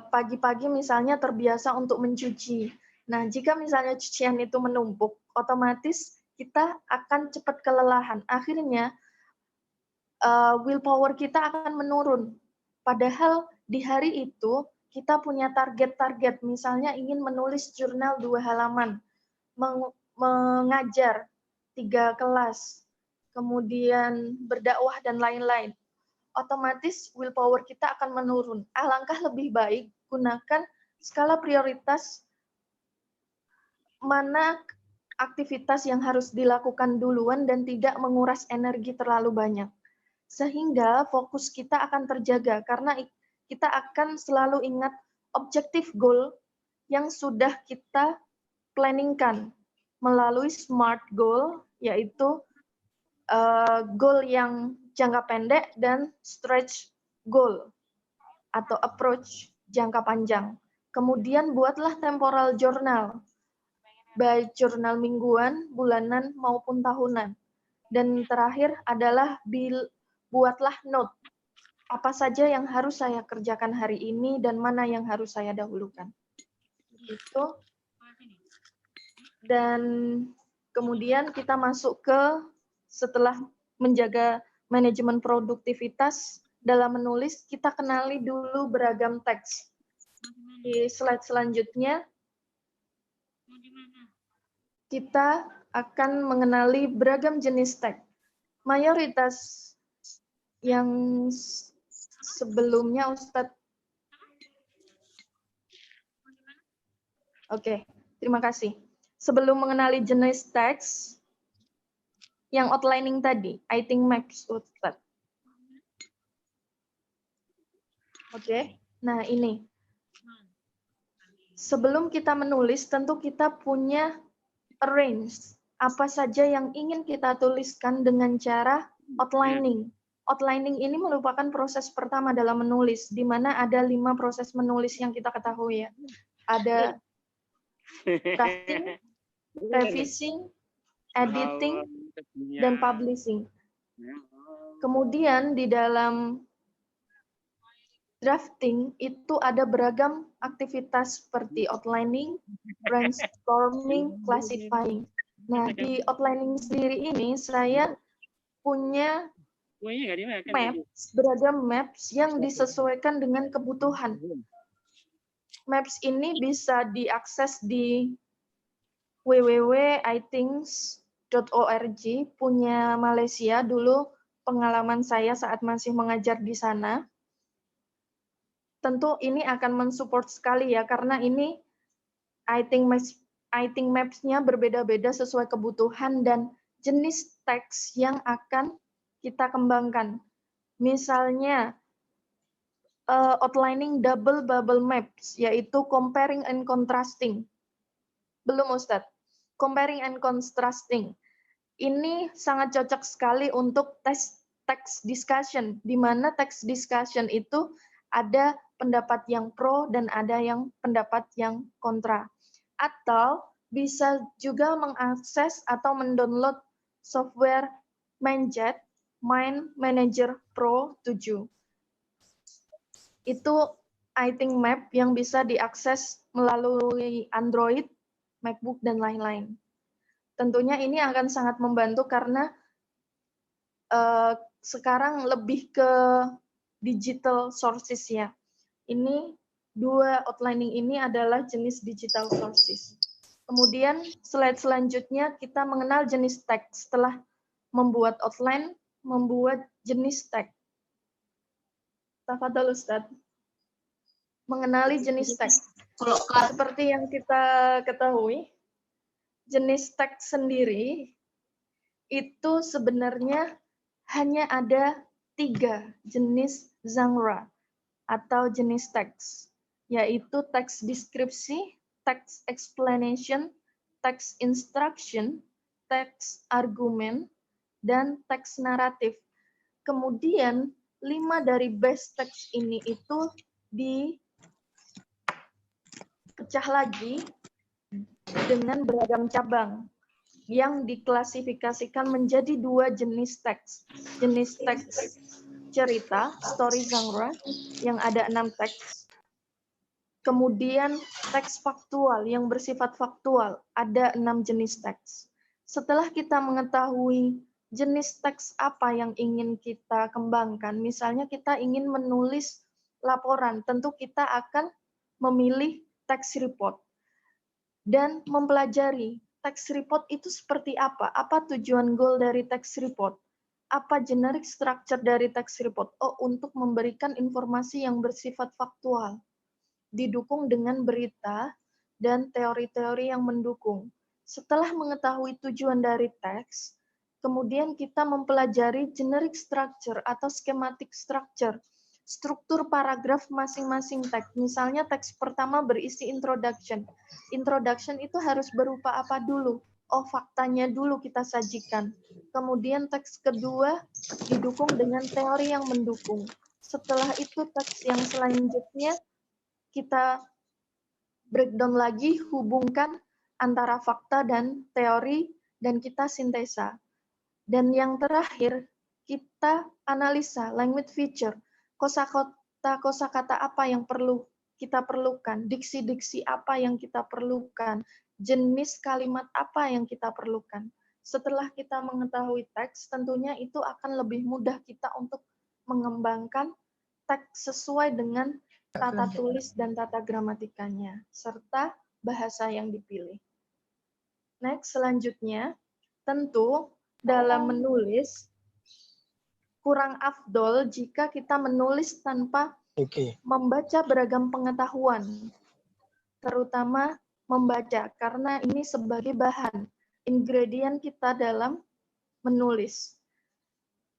Pagi-pagi misalnya terbiasa untuk mencuci. Nah, jika misalnya cucian itu menumpuk, otomatis kita akan cepat kelelahan. Akhirnya, willpower kita akan menurun. Padahal di hari itu, kita punya target-target. Misalnya ingin menulis jurnal 2 halaman, mengajar 3 kelas, kemudian berdakwah dan lain-lain. Otomatis willpower kita akan menurun. Alangkah lebih baik gunakan skala prioritas mana aktivitas yang harus dilakukan duluan dan tidak menguras energi terlalu banyak. Sehingga fokus kita akan terjaga karena kita akan selalu ingat objektif goal yang sudah kita planningkan melalui SMART goal, yaitu goal yang jangka pendek dan stretch goal atau approach jangka panjang. Kemudian buatlah temporal journal, baik jurnal mingguan, bulanan, maupun tahunan. Dan terakhir adalah buatlah note, apa saja yang harus saya kerjakan hari ini dan mana yang harus saya dahulukan. Itu. Dan kemudian kita masuk ke setelah menjaga manajemen produktivitas dalam menulis, kita kenali dulu beragam teks. Di slide selanjutnya, kita akan mengenali beragam jenis teks. Mayoritas yang sebelumnya Ustadz. Oke, terima kasih. Sebelum mengenali jenis teks, yang outlining tadi, I think Max Ustadz. Oke, nah ini. Sebelum kita menulis, tentu kita punya arrange. Apa saja yang ingin kita tuliskan dengan cara outlining. Outlining ini merupakan proses pertama dalam menulis, di mana ada 5 proses menulis yang kita ketahui ya. ada drafting, revising, editing, dan publishing. Kemudian di dalam drafting itu ada beragam aktivitas seperti outlining, brainstorming, classifying. Nah, di outlining sendiri ini saya punya maps, beragam maps yang disesuaikan dengan kebutuhan. Maps ini bisa diakses di www.ithings.org, punya Malaysia. Dulu pengalaman saya saat masih mengajar di sana. Tentu ini akan mensupport sekali ya, karena ini I think maps-nya berbeda-beda sesuai kebutuhan dan jenis teks yang akan kita kembangkan. Misalnya, outlining double bubble maps, yaitu comparing and contrasting. Belum Ustadz, comparing and contrasting. Ini sangat cocok sekali untuk text discussion, di mana text discussion itu ada pendapat yang pro dan ada yang pendapat yang kontra. Atau bisa juga mengakses atau mendownload software Mindjet, Mind Manager Pro 7. Itu I think map yang bisa diakses melalui Android, MacBook, dan lain-lain. Tentunya ini akan sangat membantu karena sekarang lebih ke digital sources ya. Ini dua outlining ini adalah jenis digital sources. Kemudian slide selanjutnya kita mengenal jenis teks. Setelah membuat outline, membuat jenis teks. Tafadhol Ustaz. Mengenali jenis teks. Seperti yang kita ketahui, jenis teks sendiri itu sebenarnya hanya ada 3 jenis genre atau jenis teks, yaitu teks deskripsi, teks explanation, teks instruction, teks argumen, dan teks naratif. Kemudian 5 dari base teks ini itu dipecah lagi dengan beragam cabang yang diklasifikasikan menjadi 2 jenis teks. Jenis teks cerita, story genre, yang ada 6 teks. Kemudian teks faktual yang bersifat faktual, ada 6 jenis teks. Setelah kita mengetahui jenis teks apa yang ingin kita kembangkan, misalnya kita ingin menulis laporan, tentu kita akan memilih teks report dan mempelajari teks report itu seperti apa tujuan goal dari teks report, apa generic structure dari teks report. Oh, untuk memberikan informasi yang bersifat faktual, didukung dengan berita dan teori-teori yang mendukung. Setelah mengetahui tujuan dari teks, kemudian kita mempelajari generic structure atau schematic structure, struktur paragraf masing-masing teks. Misalnya teks pertama berisi introduction. Introduction itu harus berupa apa dulu? Oh, faktanya dulu kita sajikan. Kemudian teks kedua didukung dengan teori yang mendukung. Setelah itu teks yang selanjutnya kita breakdown lagi, hubungkan antara fakta dan teori, dan kita sintesa. Dan yang terakhir, kita analisa language feature. Kosakata apa yang perlu kita perlukan, diksi-diksi apa yang kita perlukan, jenis kalimat apa yang kita perlukan. Setelah kita mengetahui teks, tentunya itu akan lebih mudah kita untuk mengembangkan teks sesuai dengan tata tulis dan tata gramatikanya, serta bahasa yang dipilih. Next, selanjutnya, tentu dalam menulis, kurang afdol jika kita menulis tanpa membaca beragam pengetahuan, terutama membaca, karena ini sebagai bahan, ingredient kita dalam menulis.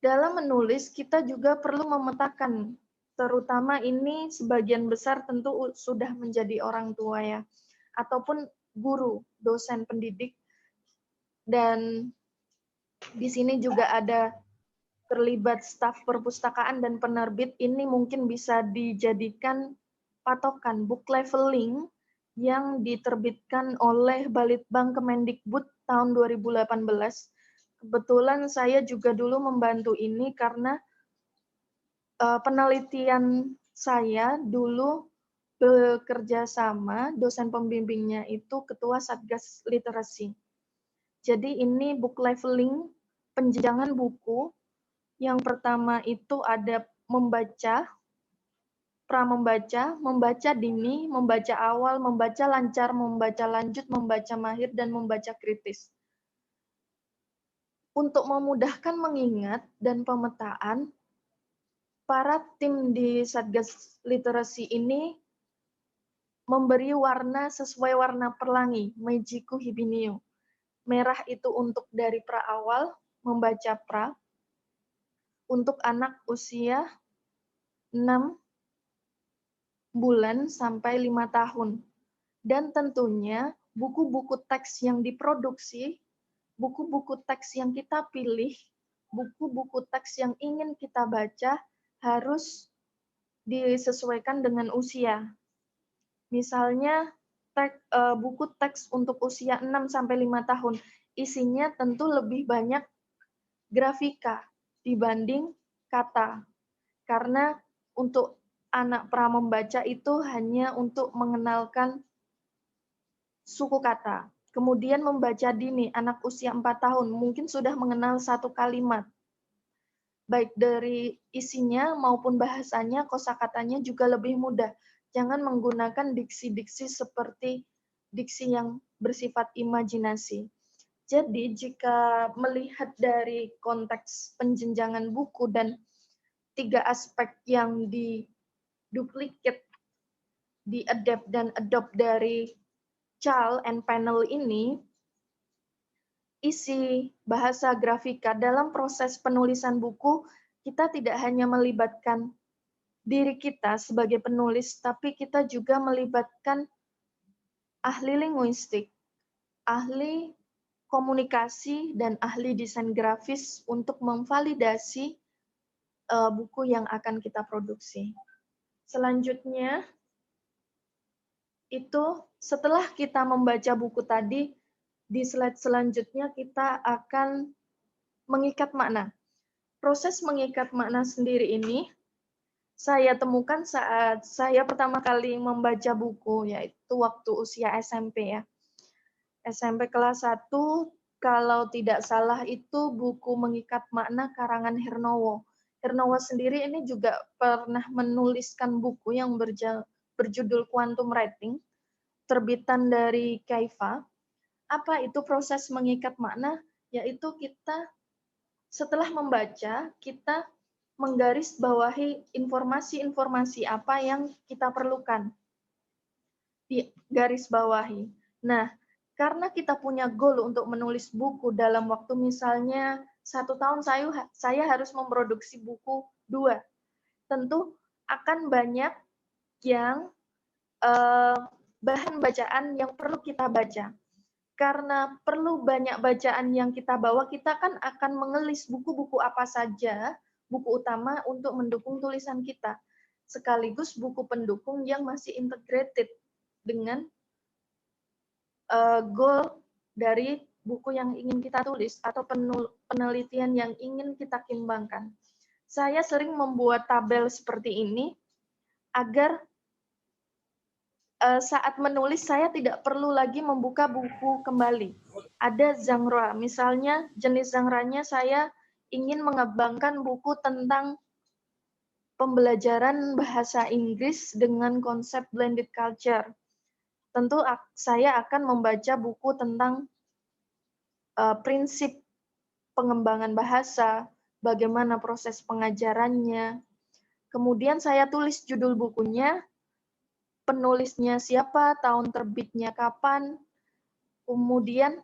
Dalam menulis, kita juga perlu memetakan, terutama ini sebagian besar tentu sudah menjadi orang tua ya, ataupun guru, dosen pendidik, dan di sini juga ada terlibat staf perpustakaan dan penerbit. Ini mungkin bisa dijadikan patokan book leveling yang diterbitkan oleh Balitbang Kemendikbud tahun 2018. Kebetulan saya juga dulu membantu ini karena penelitian saya dulu bekerja sama dosen pembimbingnya itu ketua Satgas Literasi. Jadi ini book leveling, penjenjangan buku. Yang pertama itu ada membaca, pra-membaca, membaca dini, membaca awal, membaca lancar, membaca lanjut, membaca mahir, dan membaca kritis. Untuk memudahkan mengingat dan pemetaan, para tim di Satgas Literasi ini memberi warna sesuai warna pelangi, Meiji-ku Hibiniu. Merah itu untuk dari pra awal, membaca pra, untuk anak usia 6 bulan sampai 5 tahun. Dan tentunya buku-buku teks yang diproduksi, buku-buku teks yang kita pilih, buku-buku teks yang ingin kita baca harus disesuaikan dengan usia. Misalnya buku teks untuk usia 6 sampai 5 tahun, isinya tentu lebih banyak grafika dibanding kata. Karena untuk anak pra-membaca itu hanya untuk mengenalkan suku kata. Kemudian membaca dini, anak usia 4 tahun mungkin sudah mengenal satu kalimat. Baik dari isinya maupun bahasanya, kosakatanya juga lebih mudah. Jangan menggunakan diksi-diksi seperti diksi yang bersifat imajinasi. Jadi jika melihat dari konteks penjenjangan buku dan 3 aspek yang diduplikat, diadapt dan adopt dari Child and Panel ini, isi bahasa grafika dalam proses penulisan buku, kita tidak hanya melibatkan diri kita sebagai penulis, tapi kita juga melibatkan ahli linguistik, ahli komunikasi, dan ahli desain grafis untuk memvalidasi buku yang akan kita produksi. Selanjutnya, itu setelah kita membaca buku tadi, di slide selanjutnya kita akan mengikat makna. Proses mengikat makna sendiri ini saya temukan saat saya pertama kali membaca buku, yaitu waktu usia SMP ya. SMP kelas 1, kalau tidak salah itu buku Mengikat Makna karangan Hernowo. Hernowo sendiri ini juga pernah menuliskan buku yang berjudul Quantum Writing, terbitan dari Kaifa. Apa itu proses mengikat makna? Yaitu kita setelah membaca, kita menggarisbawahi informasi-informasi apa yang kita perlukan. Digarisbawahi. Nah, karena kita punya goal untuk menulis buku dalam waktu misalnya 1 tahun saya harus memproduksi buku 2. Tentu akan banyak yang bahan bacaan yang perlu kita baca. Karena perlu banyak bacaan yang kita bawa, kita kan akan mengelis buku-buku apa saja, buku utama untuk mendukung tulisan kita. Sekaligus buku pendukung yang masih integrated dengan goal dari buku yang ingin kita tulis atau penelitian yang ingin kita kembangkan. Saya sering membuat tabel seperti ini agar saat menulis saya tidak perlu lagi membuka buku kembali. Ada genre, misalnya jenis genre-nya saya ingin mengembangkan buku tentang pembelajaran bahasa Inggris dengan konsep blended culture. Tentu saya akan membaca buku tentang prinsip pengembangan bahasa, bagaimana proses pengajarannya. Kemudian saya tulis judul bukunya, penulisnya siapa, tahun terbitnya kapan, kemudian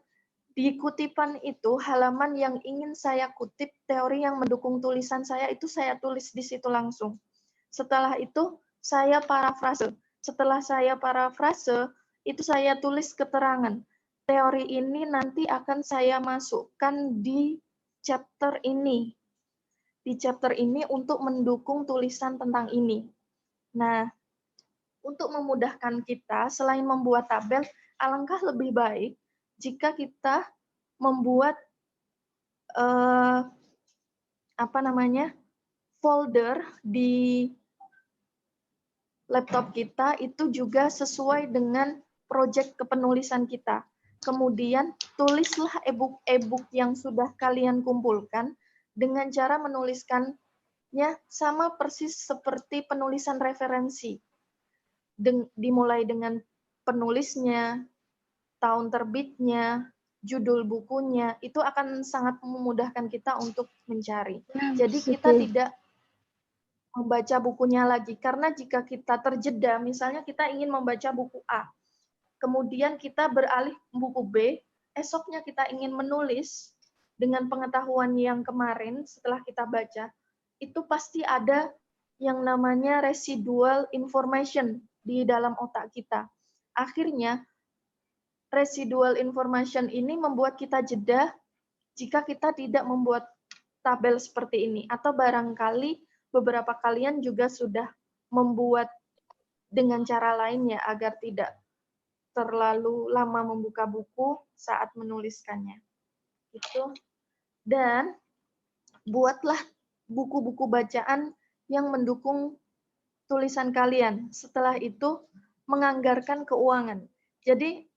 di kutipan itu halaman yang ingin saya kutip, teori yang mendukung tulisan saya itu saya tulis di situ langsung. Setelah itu saya parafrase. Setelah saya parafrase, itu saya tulis keterangan. Teori ini nanti akan saya masukkan di chapter ini. Di chapter ini untuk mendukung tulisan tentang ini. Nah, untuk memudahkan kita, selain membuat tabel, alangkah lebih baik jika kita membuat folder di laptop kita itu juga sesuai dengan proyek kepenulisan kita. Kemudian tulislah e-book yang sudah kalian kumpulkan dengan cara menuliskannya sama persis seperti penulisan referensi. Dimulai dengan penulisnya, tahun terbitnya, judul bukunya, itu akan sangat memudahkan kita untuk mencari. Jadi kita tidak membaca bukunya lagi, karena jika kita terjeda, misalnya kita ingin membaca buku A, kemudian kita beralih buku B, esoknya kita ingin menulis dengan pengetahuan yang kemarin setelah kita baca, itu pasti ada yang namanya residual information di dalam otak kita. Akhirnya, residual information ini membuat kita jeda jika kita tidak membuat tabel seperti ini, atau barangkali beberapa kalian juga sudah membuat dengan cara lainnya agar tidak terlalu lama membuka buku saat menuliskannya. Itu. Dan buatlah buku-buku bacaan yang mendukung tulisan kalian. Setelah itu menganggarkan keuangan. Jadi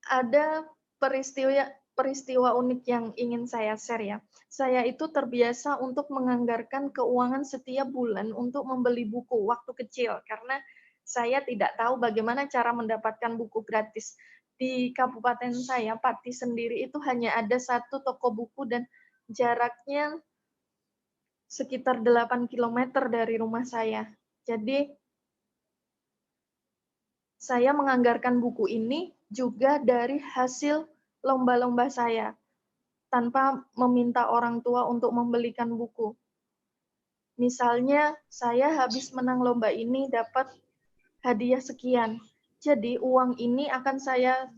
ada peristiwa unik yang ingin saya share ya. Saya itu terbiasa untuk menganggarkan keuangan setiap bulan untuk membeli buku waktu kecil, karena saya tidak tahu bagaimana cara mendapatkan buku gratis. Di kabupaten saya, Pati sendiri, itu hanya ada satu toko buku dan jaraknya sekitar 8 km dari rumah saya. Jadi, saya menganggarkan buku ini juga dari hasil lomba-lomba saya, tanpa meminta orang tua untuk membelikan buku. Misalnya, saya habis menang lomba ini dapat hadiah sekian. Jadi, uang ini akan saya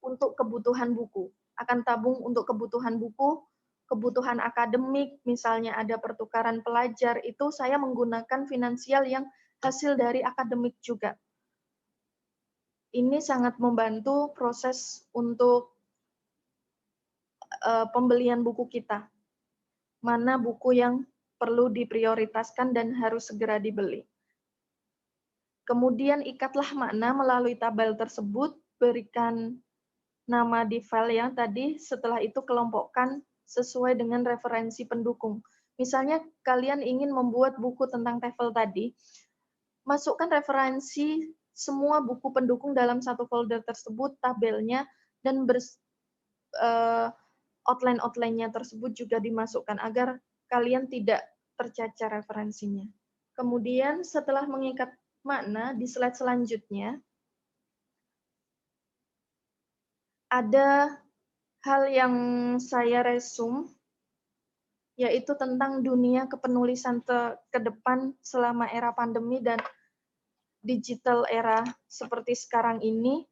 untuk kebutuhan buku. Akan tabung untuk kebutuhan buku, kebutuhan akademik, misalnya ada pertukaran pelajar, itu saya menggunakan finansial yang hasil dari akademik juga. Ini sangat membantu proses untuk pembelian buku kita. Mana buku yang perlu diprioritaskan dan harus segera dibeli. Kemudian ikatlah makna melalui tabel tersebut, berikan nama di file yang tadi, setelah itu kelompokkan sesuai dengan referensi pendukung. Misalnya kalian ingin membuat buku tentang TOEFL tadi, masukkan referensi semua buku pendukung dalam satu folder tersebut, tabelnya, dan outline-outline-nya tersebut juga dimasukkan agar kalian tidak tercacar referensinya. Kemudian setelah mengikat makna, di slide selanjutnya ada hal yang saya resume, yaitu tentang dunia kepenulisan ke depan selama era pandemi dan digital era seperti sekarang ini,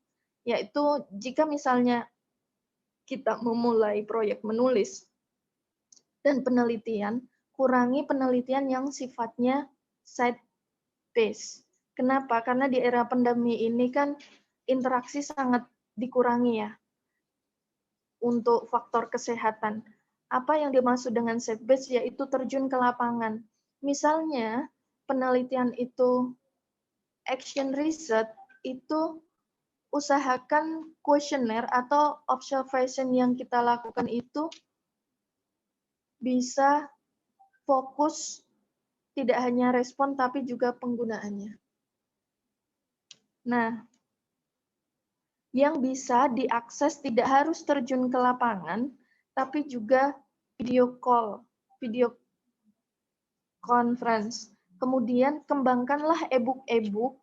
yaitu jika misalnya kita memulai proyek menulis dan penelitian, kurangi penelitian yang sifatnya site-based. Kenapa? Karena di era pandemi ini kan interaksi sangat dikurangi ya untuk faktor kesehatan. Apa yang dimaksud dengan site-based? Yaitu terjun ke lapangan. Misalnya penelitian itu action research, itu usahakan kuesioner atau observation yang kita lakukan itu bisa fokus tidak hanya respon tapi juga penggunaannya. Nah, yang bisa diakses tidak harus terjun ke lapangan, tapi juga video call, video conference. Kemudian kembangkanlah e-book,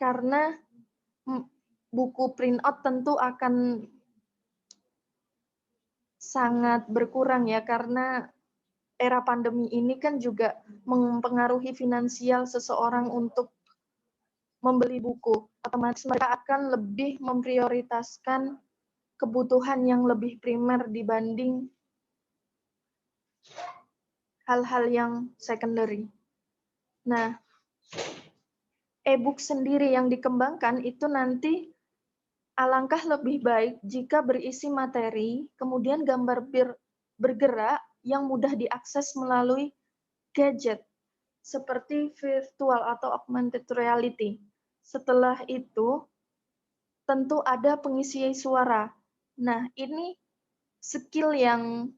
karena buku printout tentu akan sangat berkurang ya, karena era pandemi ini kan juga mempengaruhi finansial seseorang untuk membeli buku. Otomatis mereka akan lebih memprioritaskan kebutuhan yang lebih primer dibanding hal-hal yang secondary. Nah, e-book sendiri yang dikembangkan itu nanti alangkah lebih baik jika berisi materi, kemudian gambar bergerak yang mudah diakses melalui gadget seperti virtual atau augmented reality. Setelah itu, tentu ada pengisi suara. Nah, ini skill yang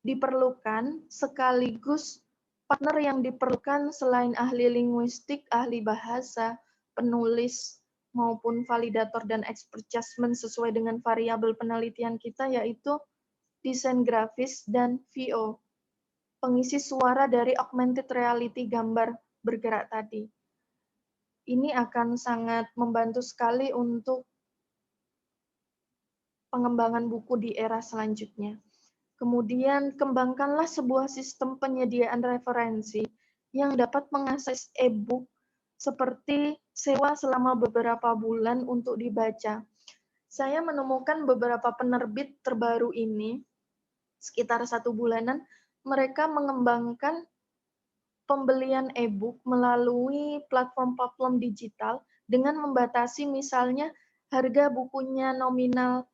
diperlukan sekaligus partner yang diperlukan selain ahli linguistik, ahli bahasa, penulis, maupun validator dan expert judgment sesuai dengan variabel penelitian kita, yaitu desain grafis dan VO, pengisi suara dari augmented reality gambar bergerak tadi. Ini akan sangat membantu sekali untuk pengembangan buku di era selanjutnya. Kemudian kembangkanlah sebuah sistem penyediaan referensi yang dapat mengakses e-book seperti sewa selama beberapa bulan untuk dibaca. Saya menemukan beberapa penerbit terbaru ini, sekitar 1 bulanan, mereka mengembangkan pembelian e-book melalui platform-platform digital dengan membatasi misalnya harga bukunya nominal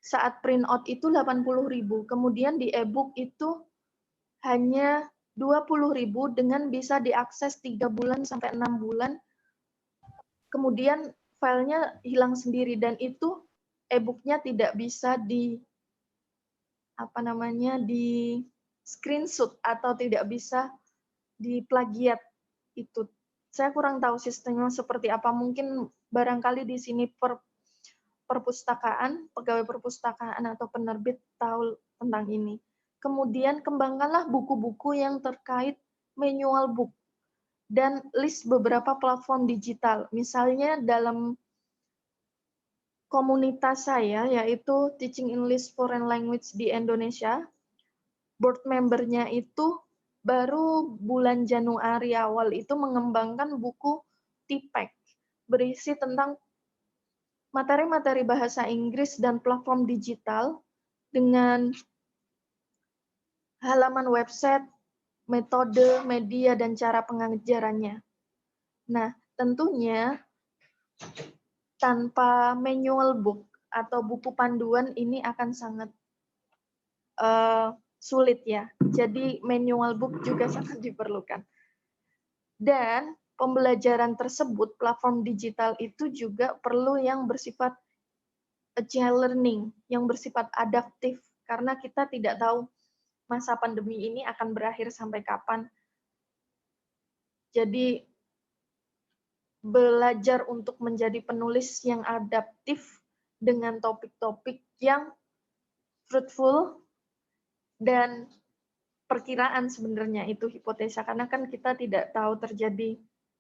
saat print out itu 80.000, kemudian di e-book itu hanya 20.000 dengan bisa diakses 3 bulan sampai 6 bulan. Kemudian filenya hilang sendiri dan itu e-booknya tidak bisa di screenshot atau tidak bisa diplagiat itu. Saya kurang tahu sistemnya seperti apa. Mungkin barangkali di sini perpustakaan, pegawai perpustakaan atau penerbit tahu tentang ini. Kemudian kembangkanlah buku-buku yang terkait manual book dan list beberapa platform digital. Misalnya dalam komunitas saya, yaitu Teaching English Foreign Language di Indonesia, board membernya itu baru bulan Januari awal itu mengembangkan buku TPEC, berisi tentang materi-materi bahasa Inggris dan platform digital dengan halaman website, metode, media, dan cara pengajarannya. Nah, tentunya tanpa manual book atau buku panduan ini akan sangat sulit ya. Jadi manual book juga sangat diperlukan. Dan pembelajaran tersebut, platform digital itu juga perlu yang bersifat agile learning, yang bersifat adaptif, karena kita tidak tahu masa pandemi ini akan berakhir sampai kapan. Jadi belajar untuk menjadi penulis yang adaptif dengan topik-topik yang fruitful dan perkiraan sebenarnya itu hipotesa, karena kan kita tidak tahu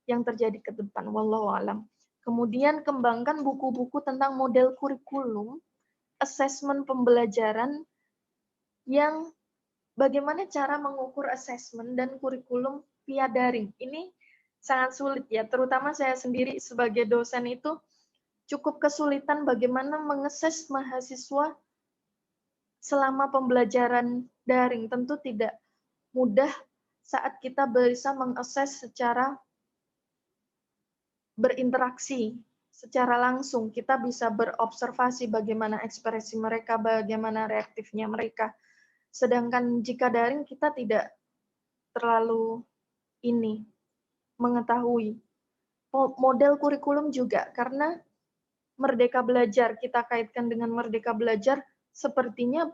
yang terjadi ke depan, wallahu alam. Kemudian kembangkan buku-buku tentang model kurikulum, asesmen pembelajaran, yang bagaimana cara mengukur asesmen dan kurikulum via daring. Ini sangat sulit ya, terutama saya sendiri sebagai dosen itu cukup kesulitan bagaimana mengases mahasiswa selama pembelajaran daring. Tentu tidak mudah saat kita bisa mengakses secara berinteraksi, secara langsung. Kita bisa berobservasi bagaimana ekspresi mereka, bagaimana reaktifnya mereka. Sedangkan jika daring kita tidak terlalu mengetahui. Model kurikulum juga, karena Merdeka Belajar, kita kaitkan dengan Merdeka Belajar, sepertinya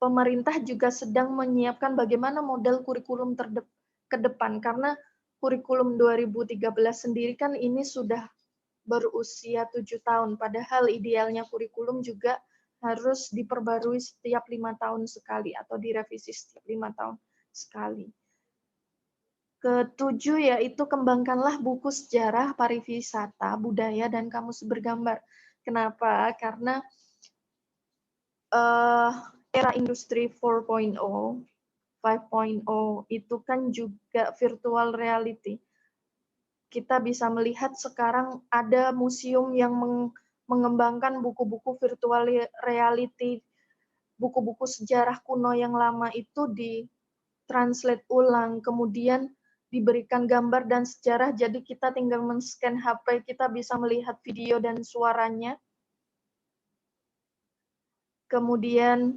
pemerintah juga sedang menyiapkan bagaimana model kurikulum ke depan, karena kurikulum 2013 sendiri kan ini sudah berusia 7 tahun, padahal idealnya kurikulum juga harus diperbarui setiap 5 tahun sekali atau direvisi setiap 5 tahun sekali. Ketujuh yaitu kembangkanlah buku sejarah, pariwisata, budaya, dan kamus bergambar. Kenapa? Karena era industri 4.0, 5.0 itu kan juga virtual reality. Kita bisa melihat sekarang ada museum yang mengembangkan buku-buku virtual reality, buku-buku sejarah kuno yang lama itu ditranslate ulang, kemudian diberikan gambar dan sejarah, jadi kita tinggal men-scan HP, kita bisa melihat video dan suaranya. Kemudian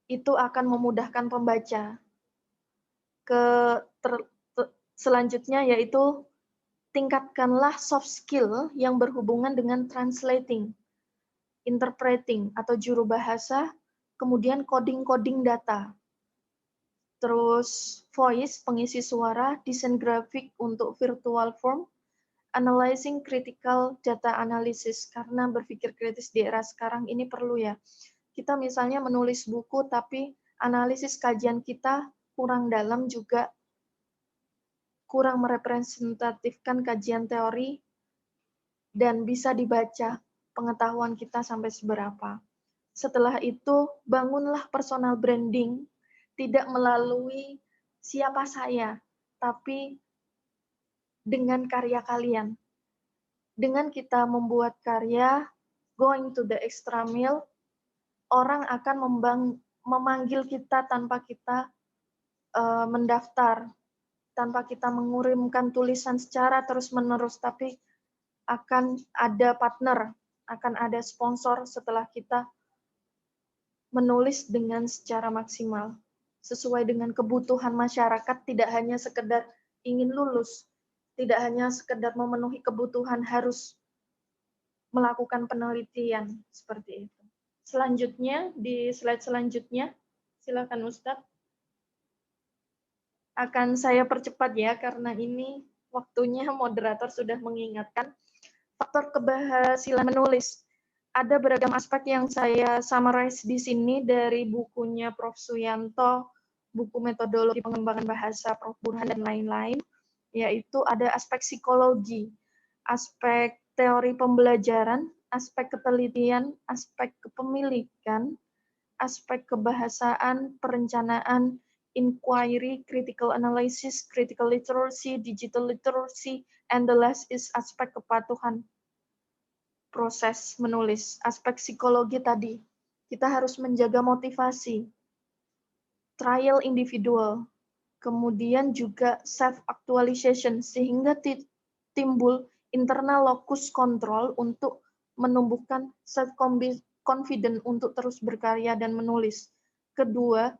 itu akan memudahkan pembaca. Selanjutnya yaitu tingkatkanlah soft skill yang berhubungan dengan translating, interpreting atau juru bahasa, kemudian coding data. Terus voice, pengisi suara, desain grafik untuk virtual form, analyzing critical data analysis, karena berpikir kritis di era sekarang ini perlu ya. Kita misalnya menulis buku, tapi analisis kajian kita kurang dalam, juga kurang merepresentatifkan kajian teori, dan bisa dibaca pengetahuan kita sampai seberapa. Setelah itu, bangunlah personal branding, tidak melalui siapa saya, tapi dengan karya kalian. Dengan kita membuat karya, going to the extra mile, orang akan memanggil kita tanpa kita mendaftar, tanpa kita mengirimkan tulisan secara terus-menerus, tapi akan ada partner, akan ada sponsor setelah kita menulis dengan secara maksimal, sesuai dengan kebutuhan masyarakat, tidak hanya sekedar ingin lulus, tidak hanya sekedar memenuhi kebutuhan harus melakukan penelitian, seperti itu. Selanjutnya, di slide selanjutnya, silakan Ustadz. Akan saya percepat ya, karena ini waktunya moderator sudah mengingatkan. Faktor keberhasilan menulis. Ada beragam aspek yang saya summarize di sini dari bukunya Prof. Suyanto, buku metodologi pengembangan bahasa Prof. Burhan, dan lain-lain, yaitu ada aspek psikologi, aspek teori pembelajaran, aspek ketelitian, aspek kepemilikan, aspek kebahasaan, perencanaan, inquiry, critical analysis, critical literacy, digital literacy, and the last is aspek kepatuhan proses menulis. Aspek psikologi tadi, kita harus menjaga motivasi, trial individual, kemudian juga self-actualization, sehingga timbul internal locus control untuk menumbuhkan self-confident untuk terus berkarya dan menulis. Kedua,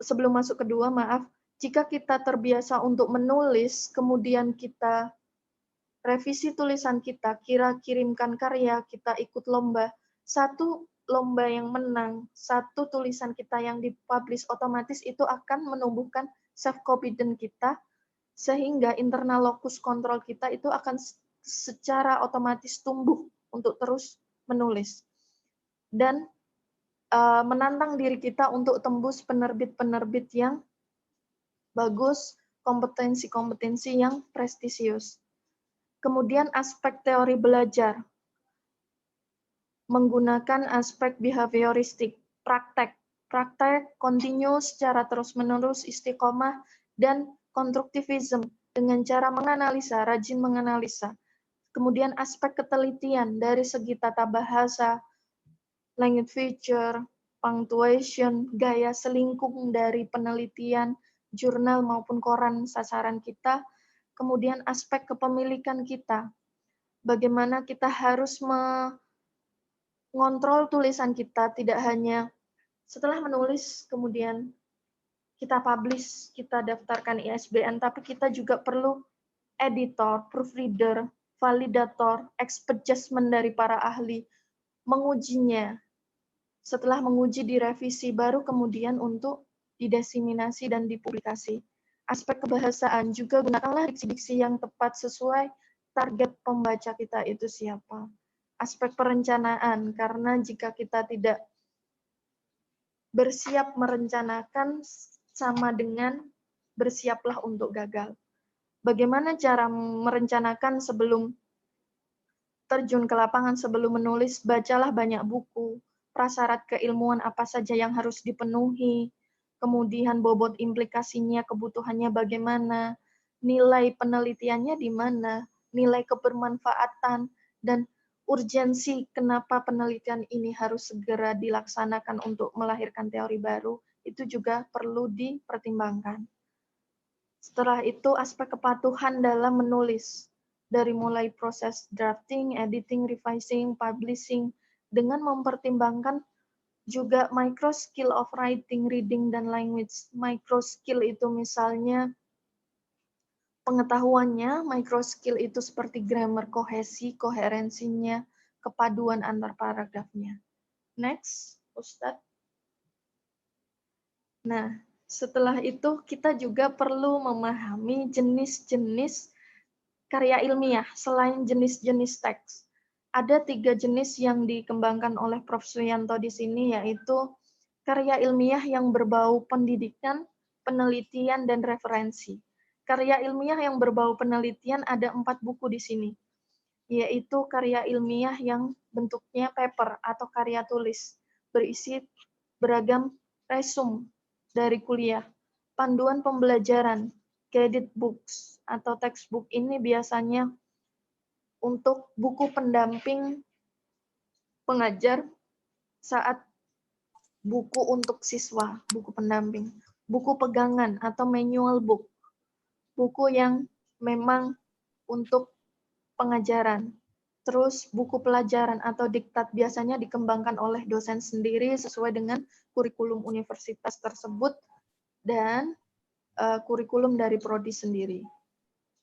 sebelum masuk kedua, maaf, jika kita terbiasa untuk menulis, kemudian kita revisi tulisan kita, kirimkan karya, kita ikut lomba, satu lomba yang menang, satu tulisan kita yang dipublish, otomatis itu akan menumbuhkan self-confidence kita, sehingga internal locus control kita itu akan secara otomatis tumbuh untuk terus menulis. Dan menantang diri kita untuk tembus penerbit-penerbit yang bagus, kompetensi-kompetensi yang prestisius. Kemudian aspek teori belajar, menggunakan aspek behavioristik, praktek, kontinu secara terus-menerus, istiqomah, dan konstruktivisme dengan cara menganalisa, rajin menganalisa. Kemudian aspek ketelitian dari segi tata bahasa, language feature, punctuation, gaya selingkung dari penelitian, jurnal maupun koran sasaran kita. Kemudian aspek kepemilikan kita, bagaimana kita harus mengontrol tulisan kita, tidak hanya setelah menulis kemudian kita publish, kita daftarkan ISBN, tapi kita juga perlu editor, proofreader, validator, expert judgment dari para ahli, mengujinya. Setelah menguji, direvisi, baru kemudian untuk didiseminasi dan dipublikasi. Aspek kebahasaan juga gunakanlah diksi-diksi yang tepat sesuai target pembaca kita itu siapa. Aspek perencanaan, karena jika kita tidak bersiap merencanakan sama dengan bersiaplah untuk gagal. Bagaimana cara merencanakan sebelum terjun ke lapangan, sebelum menulis? Bacalah banyak buku, prasyarat keilmuan apa saja yang harus dipenuhi, kemudian bobot implikasinya, kebutuhannya bagaimana, nilai penelitiannya di mana, nilai kebermanfaatan, dan urgensi kenapa penelitian ini harus segera dilaksanakan untuk melahirkan teori baru, itu juga perlu dipertimbangkan. Setelah itu aspek kepatuhan dalam menulis, dari mulai proses drafting, editing, revising, publishing, dengan mempertimbangkan juga micro skill of writing, reading, dan language. Micro skill itu misalnya pengetahuannya, micro skill itu seperti grammar, kohesi, koherensinya, kepaduan antar paragrafnya. Next, Ustadz. Nah, setelah itu kita juga perlu memahami jenis-jenis karya ilmiah selain jenis-jenis teks. Ada 3 jenis yang dikembangkan oleh Prof. Suyanto di sini, yaitu karya ilmiah yang berbau pendidikan, penelitian, dan referensi. Karya ilmiah yang berbau penelitian ada 4 buku di sini, yaitu karya ilmiah yang bentuknya paper atau karya tulis, berisi beragam resume dari kuliah, panduan pembelajaran, guided books, atau textbook ini biasanya untuk buku pendamping pengajar saat buku untuk siswa, buku pendamping, buku pegangan atau manual book, buku yang memang untuk pengajaran. Terus buku pelajaran atau diktat biasanya dikembangkan oleh dosen sendiri sesuai dengan kurikulum universitas tersebut dan kurikulum dari prodi sendiri.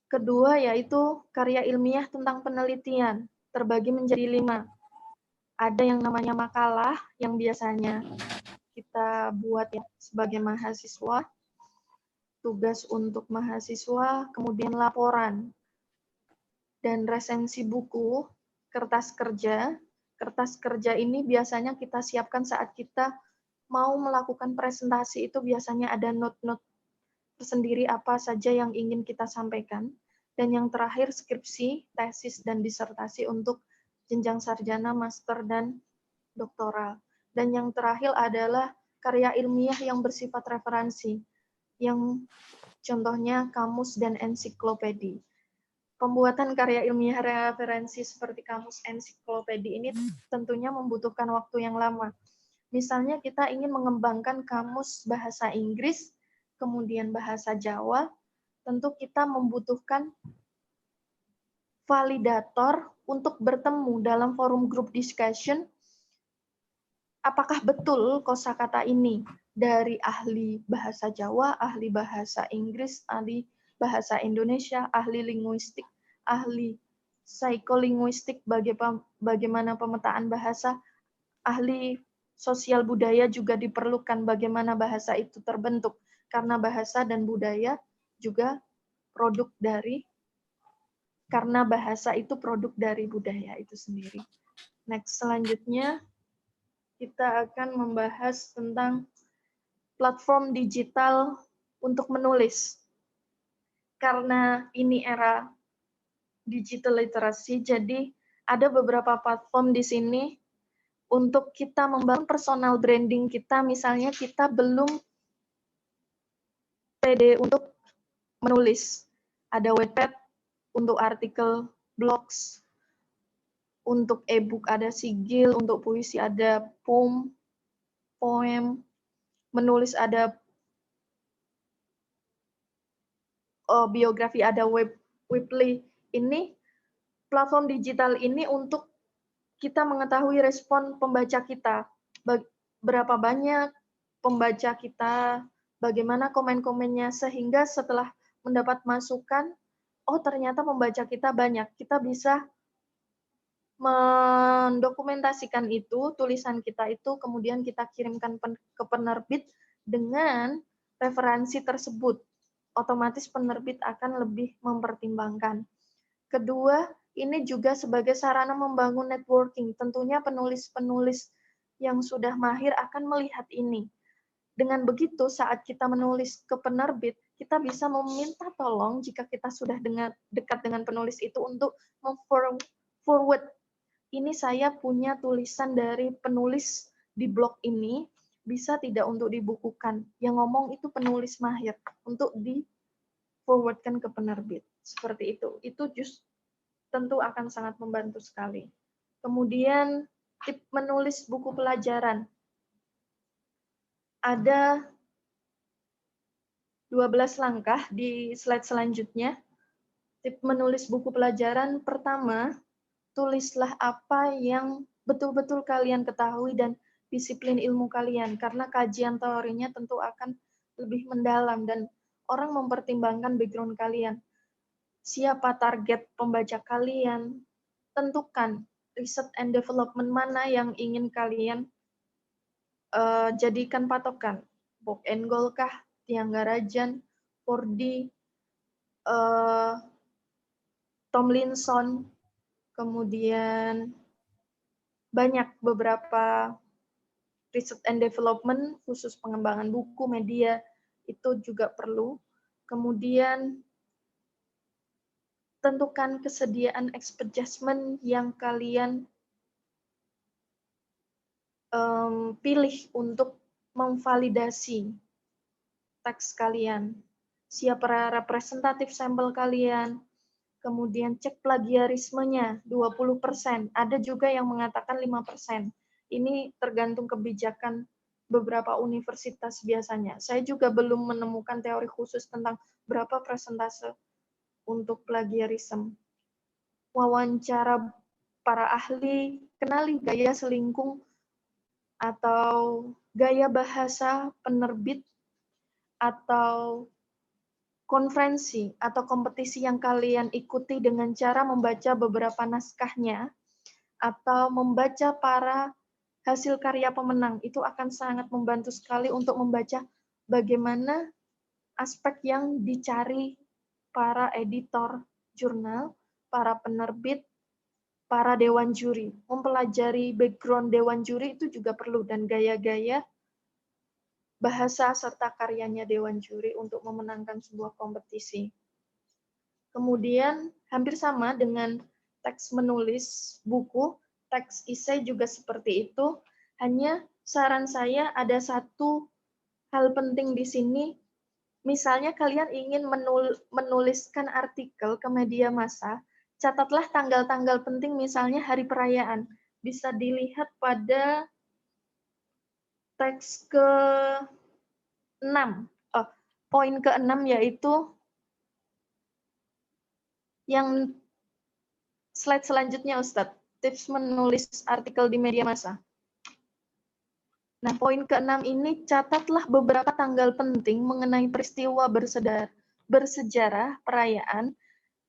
Kedua yaitu karya ilmiah tentang penelitian, terbagi menjadi 5. Ada yang namanya makalah, yang biasanya kita buat ya sebagai mahasiswa, tugas untuk mahasiswa, kemudian laporan, dan resensi buku, kertas kerja. Kertas kerja ini biasanya kita siapkan saat kita mau melakukan presentasi, itu biasanya ada note-note tersendiri apa saja yang ingin kita sampaikan. Dan yang terakhir skripsi, tesis, dan disertasi untuk jenjang sarjana, master, dan doktoral. Dan yang terakhir adalah karya ilmiah yang bersifat referensi, yang contohnya kamus dan ensiklopedi. Pembuatan karya ilmiah referensi seperti kamus ensiklopedi ini tentunya membutuhkan waktu yang lama. Misalnya kita ingin mengembangkan kamus bahasa Inggris, kemudian bahasa Jawa, tentu kita membutuhkan validator untuk bertemu dalam forum group discussion. Apakah betul kosakata ini dari ahli bahasa Jawa, ahli bahasa Inggris, ahli bahasa Indonesia, ahli linguistik, ahli psikolinguistik, bagaimana pemetaan bahasa, ahli sosial budaya juga diperlukan bagaimana bahasa itu terbentuk. Karena bahasa dan budaya juga produk dari, karena bahasa itu produk dari budaya itu sendiri. Next, selanjutnya kita akan membahas tentang platform digital untuk menulis. Karena ini era digital literacy, jadi ada beberapa platform di sini untuk kita membangun personal branding kita. Misalnya kita belum pede untuk menulis. Ada Wattpad untuk artikel, blogs, untuk e-book ada Sigil, untuk puisi ada Poem, menulis ada biografi ada Weebly. Ini platform digital ini untuk kita mengetahui respon pembaca kita. Berapa banyak pembaca kita, bagaimana komen-komennya, sehingga setelah mendapat masukan, oh ternyata pembaca kita banyak. Kita bisa mendokumentasikan itu, tulisan kita itu, kemudian kita kirimkan ke penerbit dengan referensi tersebut. Otomatis penerbit akan lebih mempertimbangkan. Kedua, ini juga sebagai sarana membangun networking. Tentunya penulis-penulis yang sudah mahir akan melihat ini. Dengan begitu, saat kita menulis ke penerbit, kita bisa meminta tolong jika kita sudah dekat dengan penulis itu untuk forward. Ini saya punya tulisan dari penulis di blog ini, bisa tidak untuk dibukukan. Yang ngomong itu penulis mahir, untuk di-forwardkan ke penerbit. Seperti itu. Itu tentu akan sangat membantu sekali. Kemudian, tip menulis buku pelajaran. Ada 2 12 langkah di slide selanjutnya. Tip menulis buku pelajaran pertama, tulislah apa yang betul-betul kalian ketahui dan disiplin ilmu kalian, karena kajian teorinya tentu akan lebih mendalam dan orang mempertimbangkan background kalian. Siapa target pembaca kalian, tentukan research and development mana yang ingin kalian jadikan patokan. Book and Goal kah, Tyagarajan, Purdy, Tomlinson, kemudian banyak beberapa research and development, khusus pengembangan buku, media, itu juga perlu. Kemudian tentukan kesediaan expert judgment yang kalian pilih untuk memvalidasi teks kalian. Siapa representatif sampel kalian, kemudian cek plagiarismenya 20%, ada juga yang mengatakan 5%. Ini tergantung kebijakan beberapa universitas biasanya. Saya juga belum menemukan teori khusus tentang berapa persentase untuk plagiarisme. Wawancara para ahli, kenali gaya selingkung atau gaya bahasa penerbit atau konferensi atau kompetisi yang kalian ikuti dengan cara membaca beberapa naskahnya atau membaca para hasil karya pemenang. Itu akan sangat membantu sekali untuk membaca bagaimana aspek yang dicari para editor jurnal, para penerbit, para dewan juri. Mempelajari background dewan juri itu juga perlu, dan gaya-gaya bahasa serta karyanya dewan juri untuk memenangkan sebuah kompetisi. Kemudian hampir sama dengan teks menulis buku, teks esai juga seperti itu. Hanya saran saya ada satu hal penting di sini. Misalnya kalian ingin menuliskan artikel ke media massa, catatlah tanggal-tanggal penting, misalnya hari perayaan. Bisa dilihat pada teks ke-6. Poin ke-6 yaitu yang slide selanjutnya, Ustadz. Tips menulis artikel di media massa. Nah, poin ke-6 ini, catatlah beberapa tanggal penting mengenai peristiwa bersejarah, perayaan,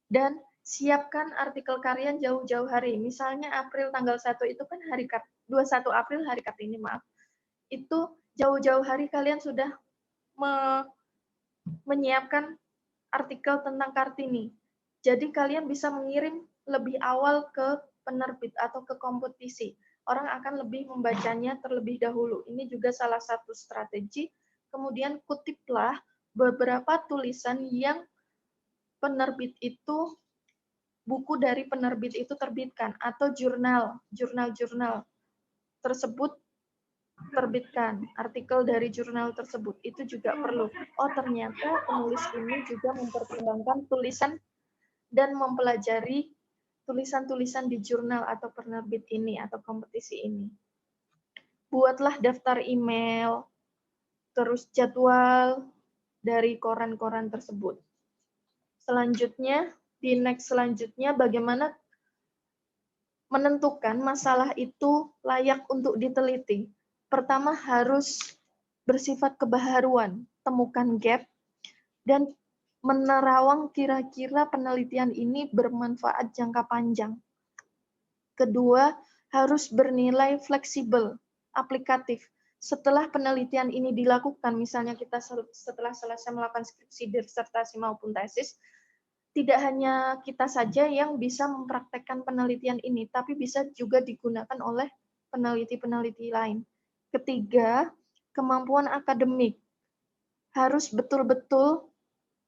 dan siapkan artikel kalian jauh-jauh hari. Misalnya April tanggal 1 itu kan 21 April hari Kartini, maaf. Itu jauh-jauh hari kalian sudah menyiapkan artikel tentang Kartini. Jadi kalian bisa mengirim lebih awal ke penerbit atau ke kompetisi. Orang akan lebih membacanya terlebih dahulu. Ini juga salah satu strategi. Kemudian kutiplah beberapa tulisan yang penerbit itu, buku dari penerbit itu terbitkan, atau jurnal tersebut terbitkan, artikel dari jurnal tersebut, itu juga perlu. Oh, ternyata penulis ini juga mempertimbangkan tulisan dan mempelajari tulisan-tulisan di jurnal atau penerbit ini atau kompetisi ini. Buatlah daftar email, terus jadwal dari koran-koran tersebut. Selanjutnya, di next selanjutnya, bagaimana menentukan masalah itu layak untuk diteliti. Pertama, harus bersifat kebaharuan, temukan gap, dan menerawang kira-kira penelitian ini bermanfaat jangka panjang. Kedua, harus bernilai fleksibel, aplikatif. Setelah penelitian ini dilakukan, misalnya kita setelah selesai melakukan skripsi, disertasi maupun tesis, tidak hanya kita saja yang bisa mempraktekkan penelitian ini, tapi bisa juga digunakan oleh peneliti-peneliti lain. Ketiga, kemampuan akademik harus betul-betul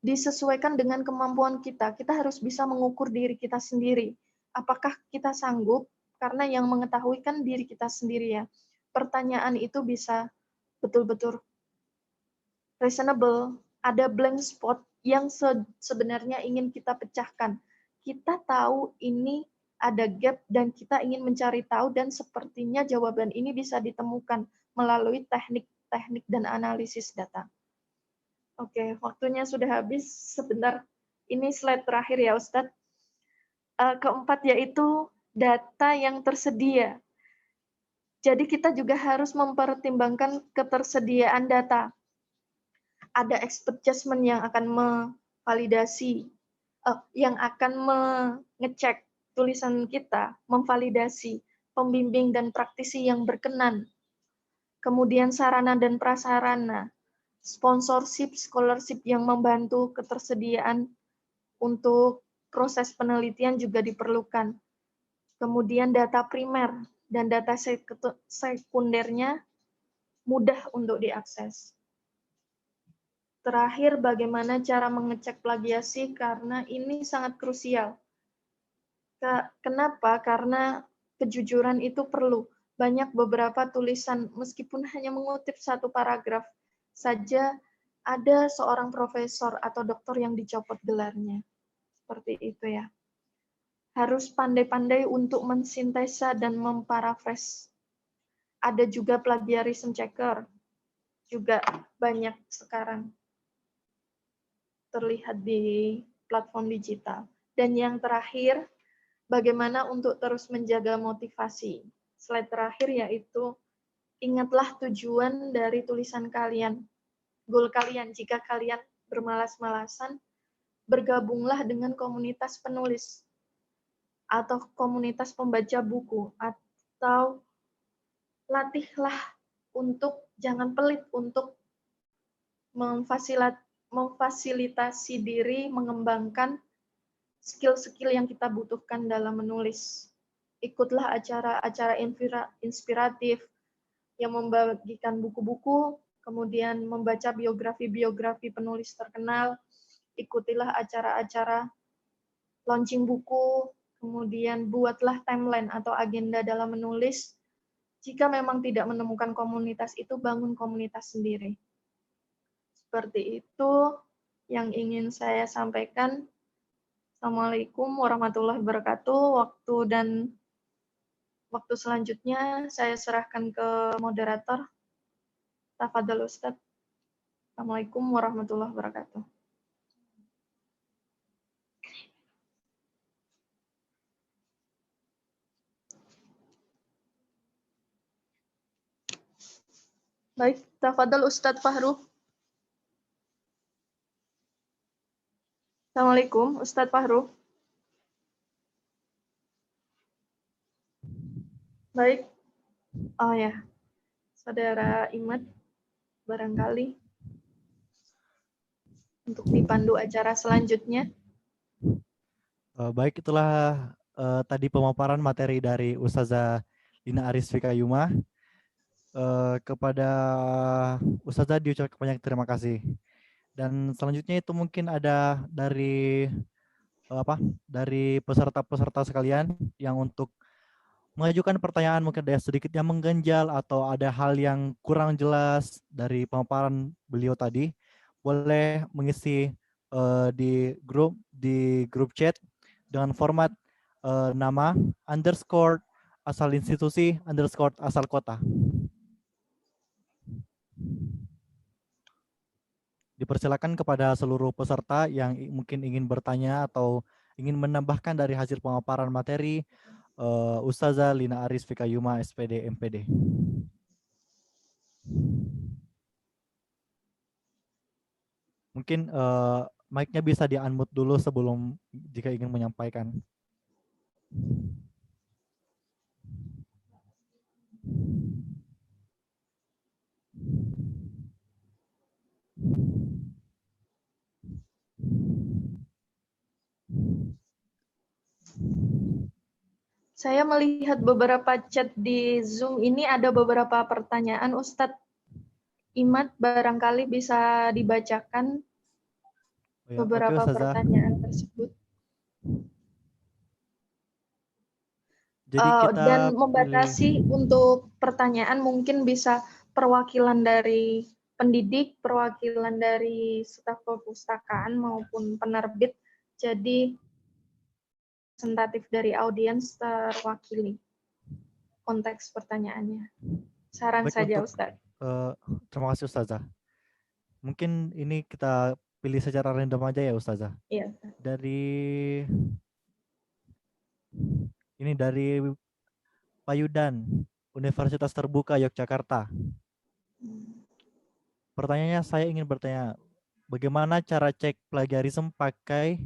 disesuaikan dengan kemampuan kita. Kita harus bisa mengukur diri kita sendiri. Apakah kita sanggup? Karena yang mengetahui kan diri kita sendiri ya. Pertanyaan itu bisa betul-betul reasonable. Ada blank spot yang sebenarnya ingin kita pecahkan. Kita tahu ini ada gap dan kita ingin mencari tahu, dan sepertinya jawaban ini bisa ditemukan melalui teknik dan analisis data. Oke, waktunya sudah habis. Sebentar, ini slide terakhir ya Ustadz. Keempat yaitu data yang tersedia. Jadi kita juga harus mempertimbangkan ketersediaan data. Ada expert judgment yang akan memvalidasi, yang akan mengecek tulisan kita, memvalidasi, pembimbing dan praktisi yang berkenan. Kemudian sarana dan prasarana, sponsorship, scholarship yang membantu ketersediaan untuk proses penelitian juga diperlukan. Kemudian data primer dan data sekundernya mudah untuk diakses. Terakhir, bagaimana cara mengecek plagiasi, karena ini sangat krusial. Kenapa? Karena kejujuran itu perlu. Banyak beberapa tulisan, meskipun hanya mengutip satu paragraf saja, ada seorang profesor atau doktor yang dicopot gelarnya. Seperti itu ya. Harus pandai-pandai untuk mensintesa dan memparafres. Ada juga plagiarism checker, juga banyak sekarang terlihat di platform digital. Dan yang terakhir, bagaimana untuk terus menjaga motivasi. Slide terakhir yaitu, ingatlah tujuan dari tulisan kalian. Goal kalian, jika kalian bermalas-malasan, bergabunglah dengan komunitas penulis, atau komunitas pembaca buku, atau latihlah untuk, jangan pelit untuk memfasilitasi diri, mengembangkan skill-skill yang kita butuhkan dalam menulis. Ikutlah acara-acara inspiratif yang membagikan buku-buku, kemudian membaca biografi-biografi penulis terkenal, ikutilah acara-acara launching buku, kemudian buatlah timeline atau agenda dalam menulis. Jika memang tidak menemukan komunitas itu, bangun komunitas sendiri. Seperti itu yang ingin saya sampaikan. Assalamualaikum warahmatullahi wabarakatuh. Waktu selanjutnya saya serahkan ke moderator. Tafadhol Ustadz. Assalamualaikum warahmatullahi wabarakatuh. Baik, tafadhol Ustadz Fahru. Assalamualaikum, Ustadz Fahru. Baik. Oh ya, Saudara Imad, barangkali untuk dipandu acara selanjutnya. Baik, itulah tadi pemaparan materi dari Ustazah Lina Aris Fikayuma. Kepada Ustazah diucapkan banyak terima kasih. Dan selanjutnya itu mungkin ada dari peserta-peserta sekalian yang untuk mengajukan pertanyaan, mungkin ada sedikit yang mengganjal atau ada hal yang kurang jelas dari pemaparan beliau tadi, boleh mengisi di grup chat dengan format nama _ asal institusi _ asal kota. Dipersilakan kepada seluruh peserta yang mungkin ingin bertanya atau ingin menambahkan dari hasil pemaparan materi Ustazah Lina Aris Fikayuma SPD MPD. Mungkin mic-nya bisa di-unmute dulu sebelum jika ingin menyampaikan. Saya melihat beberapa chat di Zoom ini ada beberapa pertanyaan. Ustadz Imad, barangkali bisa dibacakan beberapa pertanyaan tersebut. Jadi kita dan membatasi untuk pertanyaan mungkin bisa perwakilan dari pendidik, perwakilan dari staf perpustakaan maupun penerbit. Jadi representatif dari audiens terwakili konteks pertanyaannya. Saran baik, saja Ustaz. Terima kasih Ustazah. Mungkin ini kita pilih secara random aja ya Ustazah. Iya. Ini dari Payudan, Universitas Terbuka Yogyakarta. Pertanyaannya, saya ingin bertanya, bagaimana cara cek plagiarisme pakai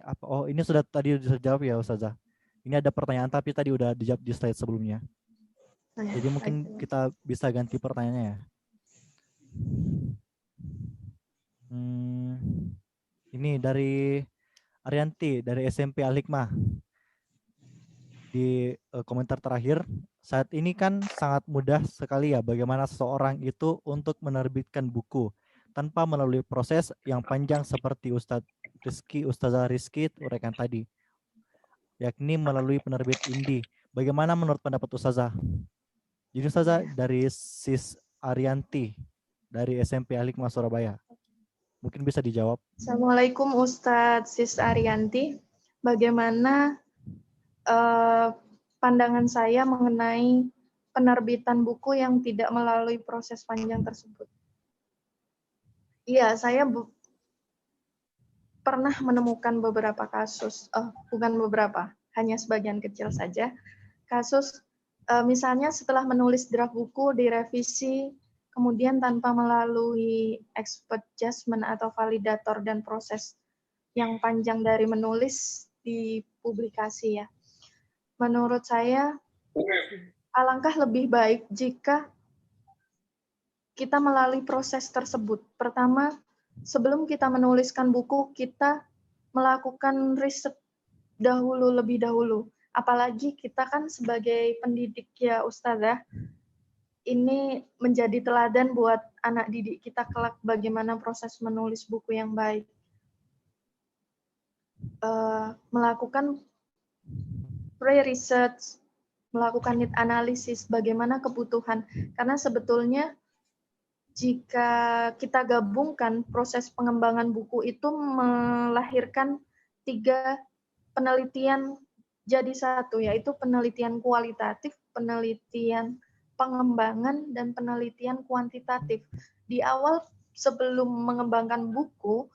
apa? Oh, ini sudah tadi dijawab ya Ustazah. Ini ada pertanyaan tapi tadi udah dijawab di slide sebelumnya. Jadi mungkin kita bisa ganti pertanyaannya ya. Ini dari Arianti dari SMP Al-Hikmah. Di komentar terakhir, saat ini kan sangat mudah sekali ya bagaimana seseorang itu untuk menerbitkan buku tanpa melalui proses yang panjang seperti Ustazah Rizky uraikan tadi, yakni melalui penerbit indie. Bagaimana menurut pendapat Ustazah? Jadi Ustazah dari Sis Arianti dari SMP Al-Hikmah Surabaya. Mungkin bisa dijawab. Assalamualaikum Ustadz Sis Arianti. Bagaimana pandangan saya mengenai penerbitan buku yang tidak melalui proses panjang tersebut? Iya, saya pernah menemukan beberapa kasus, bukan beberapa, hanya sebagian kecil saja, kasus misalnya setelah menulis draft buku direvisi, kemudian tanpa melalui expert judgment atau validator dan proses yang panjang dari menulis dipublikasi ya. Menurut saya, alangkah lebih baik jika kita melalui proses tersebut. Pertama, sebelum kita menuliskan buku, kita melakukan riset lebih dahulu. Apalagi kita kan sebagai pendidik ya Ustazah, ini menjadi teladan buat anak didik kita kelak bagaimana proses menulis buku yang baik. Melakukan pre-research, melakukan need analysis, bagaimana kebutuhan. Karena sebetulnya jika kita gabungkan proses pengembangan buku itu melahirkan 3 penelitian jadi satu, yaitu penelitian kualitatif, penelitian pengembangan, dan penelitian kuantitatif. Di awal sebelum mengembangkan buku,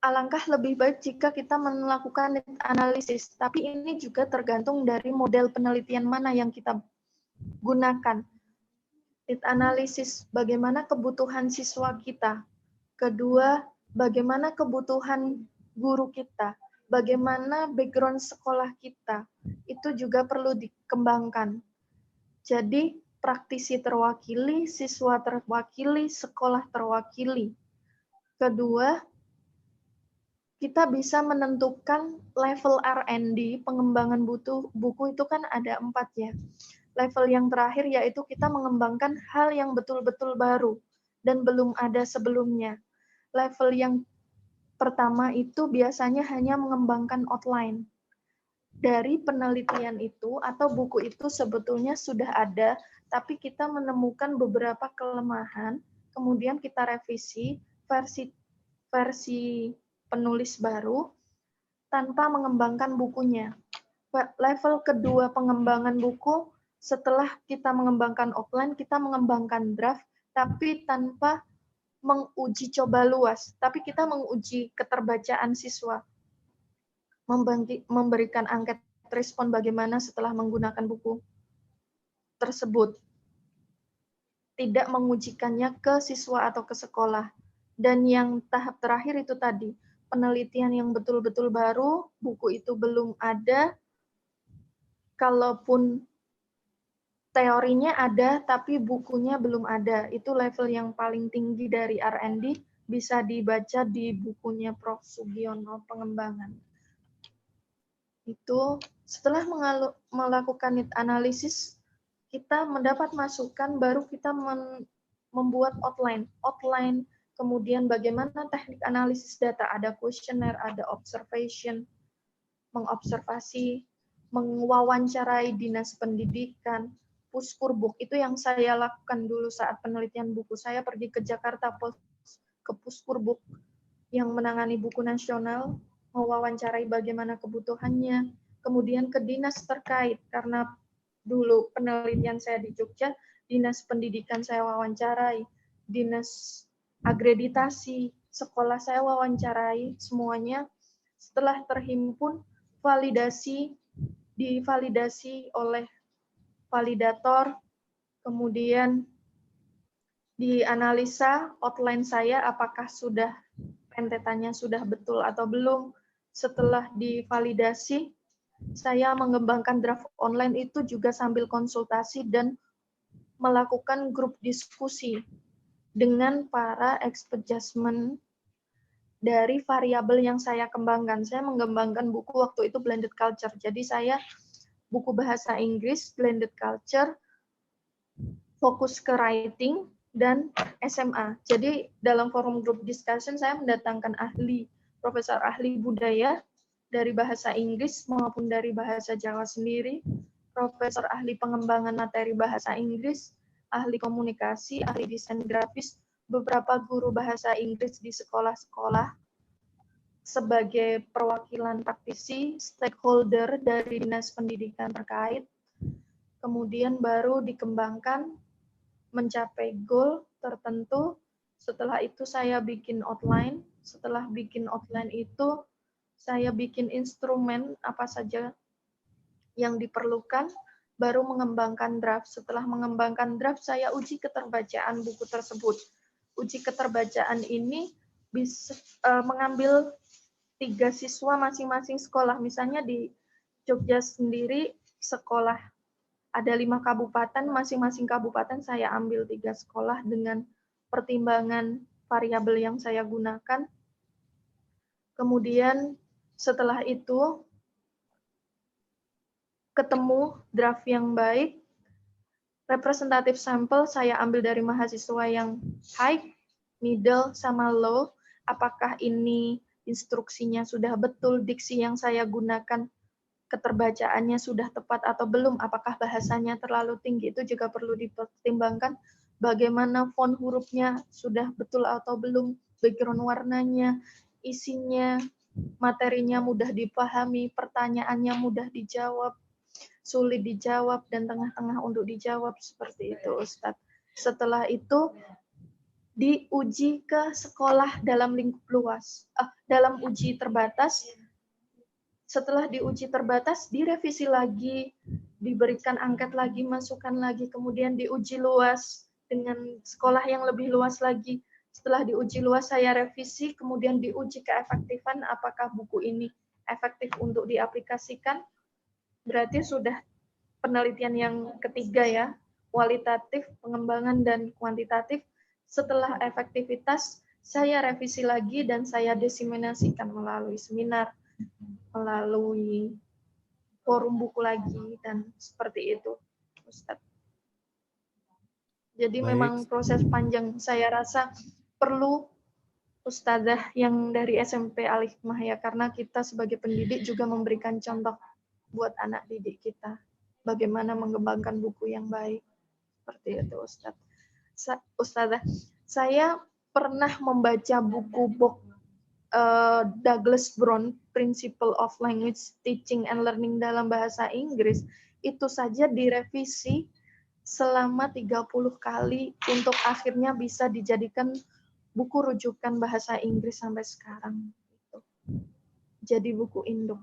alangkah lebih baik jika kita melakukan analisis, tapi ini juga tergantung dari model penelitian mana yang kita gunakan. Need analysis, bagaimana kebutuhan siswa kita. Kedua, bagaimana kebutuhan guru kita. Bagaimana background sekolah kita. Itu juga perlu dikembangkan. Jadi, praktisi terwakili, siswa terwakili, sekolah terwakili. Kedua, kita bisa menentukan level R&D, pengembangan buku itu kan ada 4 ya. Level yang terakhir yaitu kita mengembangkan hal yang betul-betul baru dan belum ada sebelumnya. Level yang pertama itu biasanya hanya mengembangkan outline. Dari penelitian itu atau buku itu sebetulnya sudah ada, tapi kita menemukan beberapa kelemahan, kemudian kita revisi versi penulis baru tanpa mengembangkan bukunya. Level kedua pengembangan buku, setelah kita mengembangkan outline, kita mengembangkan draft, tapi tanpa menguji coba luas, tapi kita menguji keterbacaan siswa, memberikan angket respon bagaimana setelah menggunakan buku tersebut. Tidak mengujikannya ke siswa atau ke sekolah. Dan yang tahap terakhir itu tadi, penelitian yang betul-betul baru, buku itu belum ada, kalaupun teorinya ada, tapi bukunya belum ada. Itu level yang paling tinggi dari R&D, bisa dibaca di bukunya Prof. Sugiono, pengembangan. Itu setelah melakukan need analysis, kita mendapat masukan, baru kita membuat outline. Kemudian bagaimana teknik analisis data, ada kuesioner, ada observation, mengobservasi, mewawancarai dinas pendidikan, Puskurbuk, itu yang saya lakukan dulu saat penelitian buku. Saya pergi ke Jakarta, ke Puskurbuk, yang menangani buku nasional, mewawancarai bagaimana kebutuhannya, kemudian ke dinas terkait, karena dulu penelitian saya di Jogja, dinas pendidikan saya wawancarai, dinas akreditasi, sekolah saya wawancarai, semuanya setelah terhimpun, divalidasi oleh validator, kemudian dianalisa outline saya apakah sudah rentetannya sudah betul atau belum. Setelah divalidasi, saya mengembangkan draft online itu juga sambil konsultasi dan melakukan grup diskusi dengan para expert judgment dari variabel yang saya kembangkan. Saya mengembangkan buku waktu itu blended culture. Jadi saya buku bahasa Inggris, blended culture, fokus ke writing, dan SMA. Jadi dalam forum group discussion saya mendatangkan ahli, profesor ahli budaya dari bahasa Inggris maupun dari bahasa Jawa sendiri, profesor ahli pengembangan materi bahasa Inggris, ahli komunikasi, ahli desain grafis, beberapa guru bahasa Inggris di sekolah-sekolah sebagai perwakilan praktisi, stakeholder dari dinas pendidikan terkait, kemudian baru dikembangkan mencapai goal tertentu. Setelah itu saya bikin outline. Setelah bikin outline itu, saya bikin instrumen apa saja yang diperlukan, baru mengembangkan draft. Setelah mengembangkan draft, saya uji keterbacaan buku tersebut. Uji keterbacaan ini bisa mengambil 3 siswa masing-masing sekolah. Misalnya di Jogja sendiri, sekolah ada 5 kabupaten, masing-masing kabupaten saya ambil 3 sekolah dengan pertimbangan variabel yang saya gunakan. Kemudian setelah itu ketemu draft yang baik, representative sampel saya ambil dari mahasiswa yang high, middle, sama low. Apakah ini instruksinya sudah betul, diksi yang saya gunakan keterbacaannya sudah tepat atau belum, apakah bahasanya terlalu tinggi, itu juga perlu dipertimbangkan. Bagaimana font hurufnya sudah betul atau belum, background warnanya, isinya, materinya mudah dipahami, pertanyaannya mudah dijawab, sulit dijawab, dan tengah-tengah untuk dijawab, seperti itu Ustadz. Setelah itu diuji ke sekolah dalam lingkup luas, dalam uji terbatas. Setelah diuji terbatas, direvisi lagi, diberikan angket lagi, masukan lagi, kemudian diuji luas dengan sekolah yang lebih luas lagi. Setelah diuji luas, saya revisi, kemudian diuji keefektifan, apakah buku ini efektif untuk diaplikasikan. Berarti sudah penelitian yang ketiga ya, kualitatif, pengembangan, dan kuantitatif. Setelah efektivitas, saya revisi lagi dan saya diseminasikan melalui seminar, melalui forum buku lagi, dan seperti itu, Ustadz. Jadi memang proses panjang. Saya rasa perlu Ustadzah yang dari SMP Al-Hikmah ya, karena kita sebagai pendidik juga memberikan contoh buat anak didik kita. Bagaimana mengembangkan buku yang baik. Seperti itu, Ustadz. Ustadzah, saya pernah membaca buku Douglas Brown, Principle of Language Teaching and Learning dalam bahasa Inggris, itu saja direvisi selama 30 kali untuk akhirnya bisa dijadikan buku rujukan bahasa Inggris sampai sekarang. Jadi buku induk,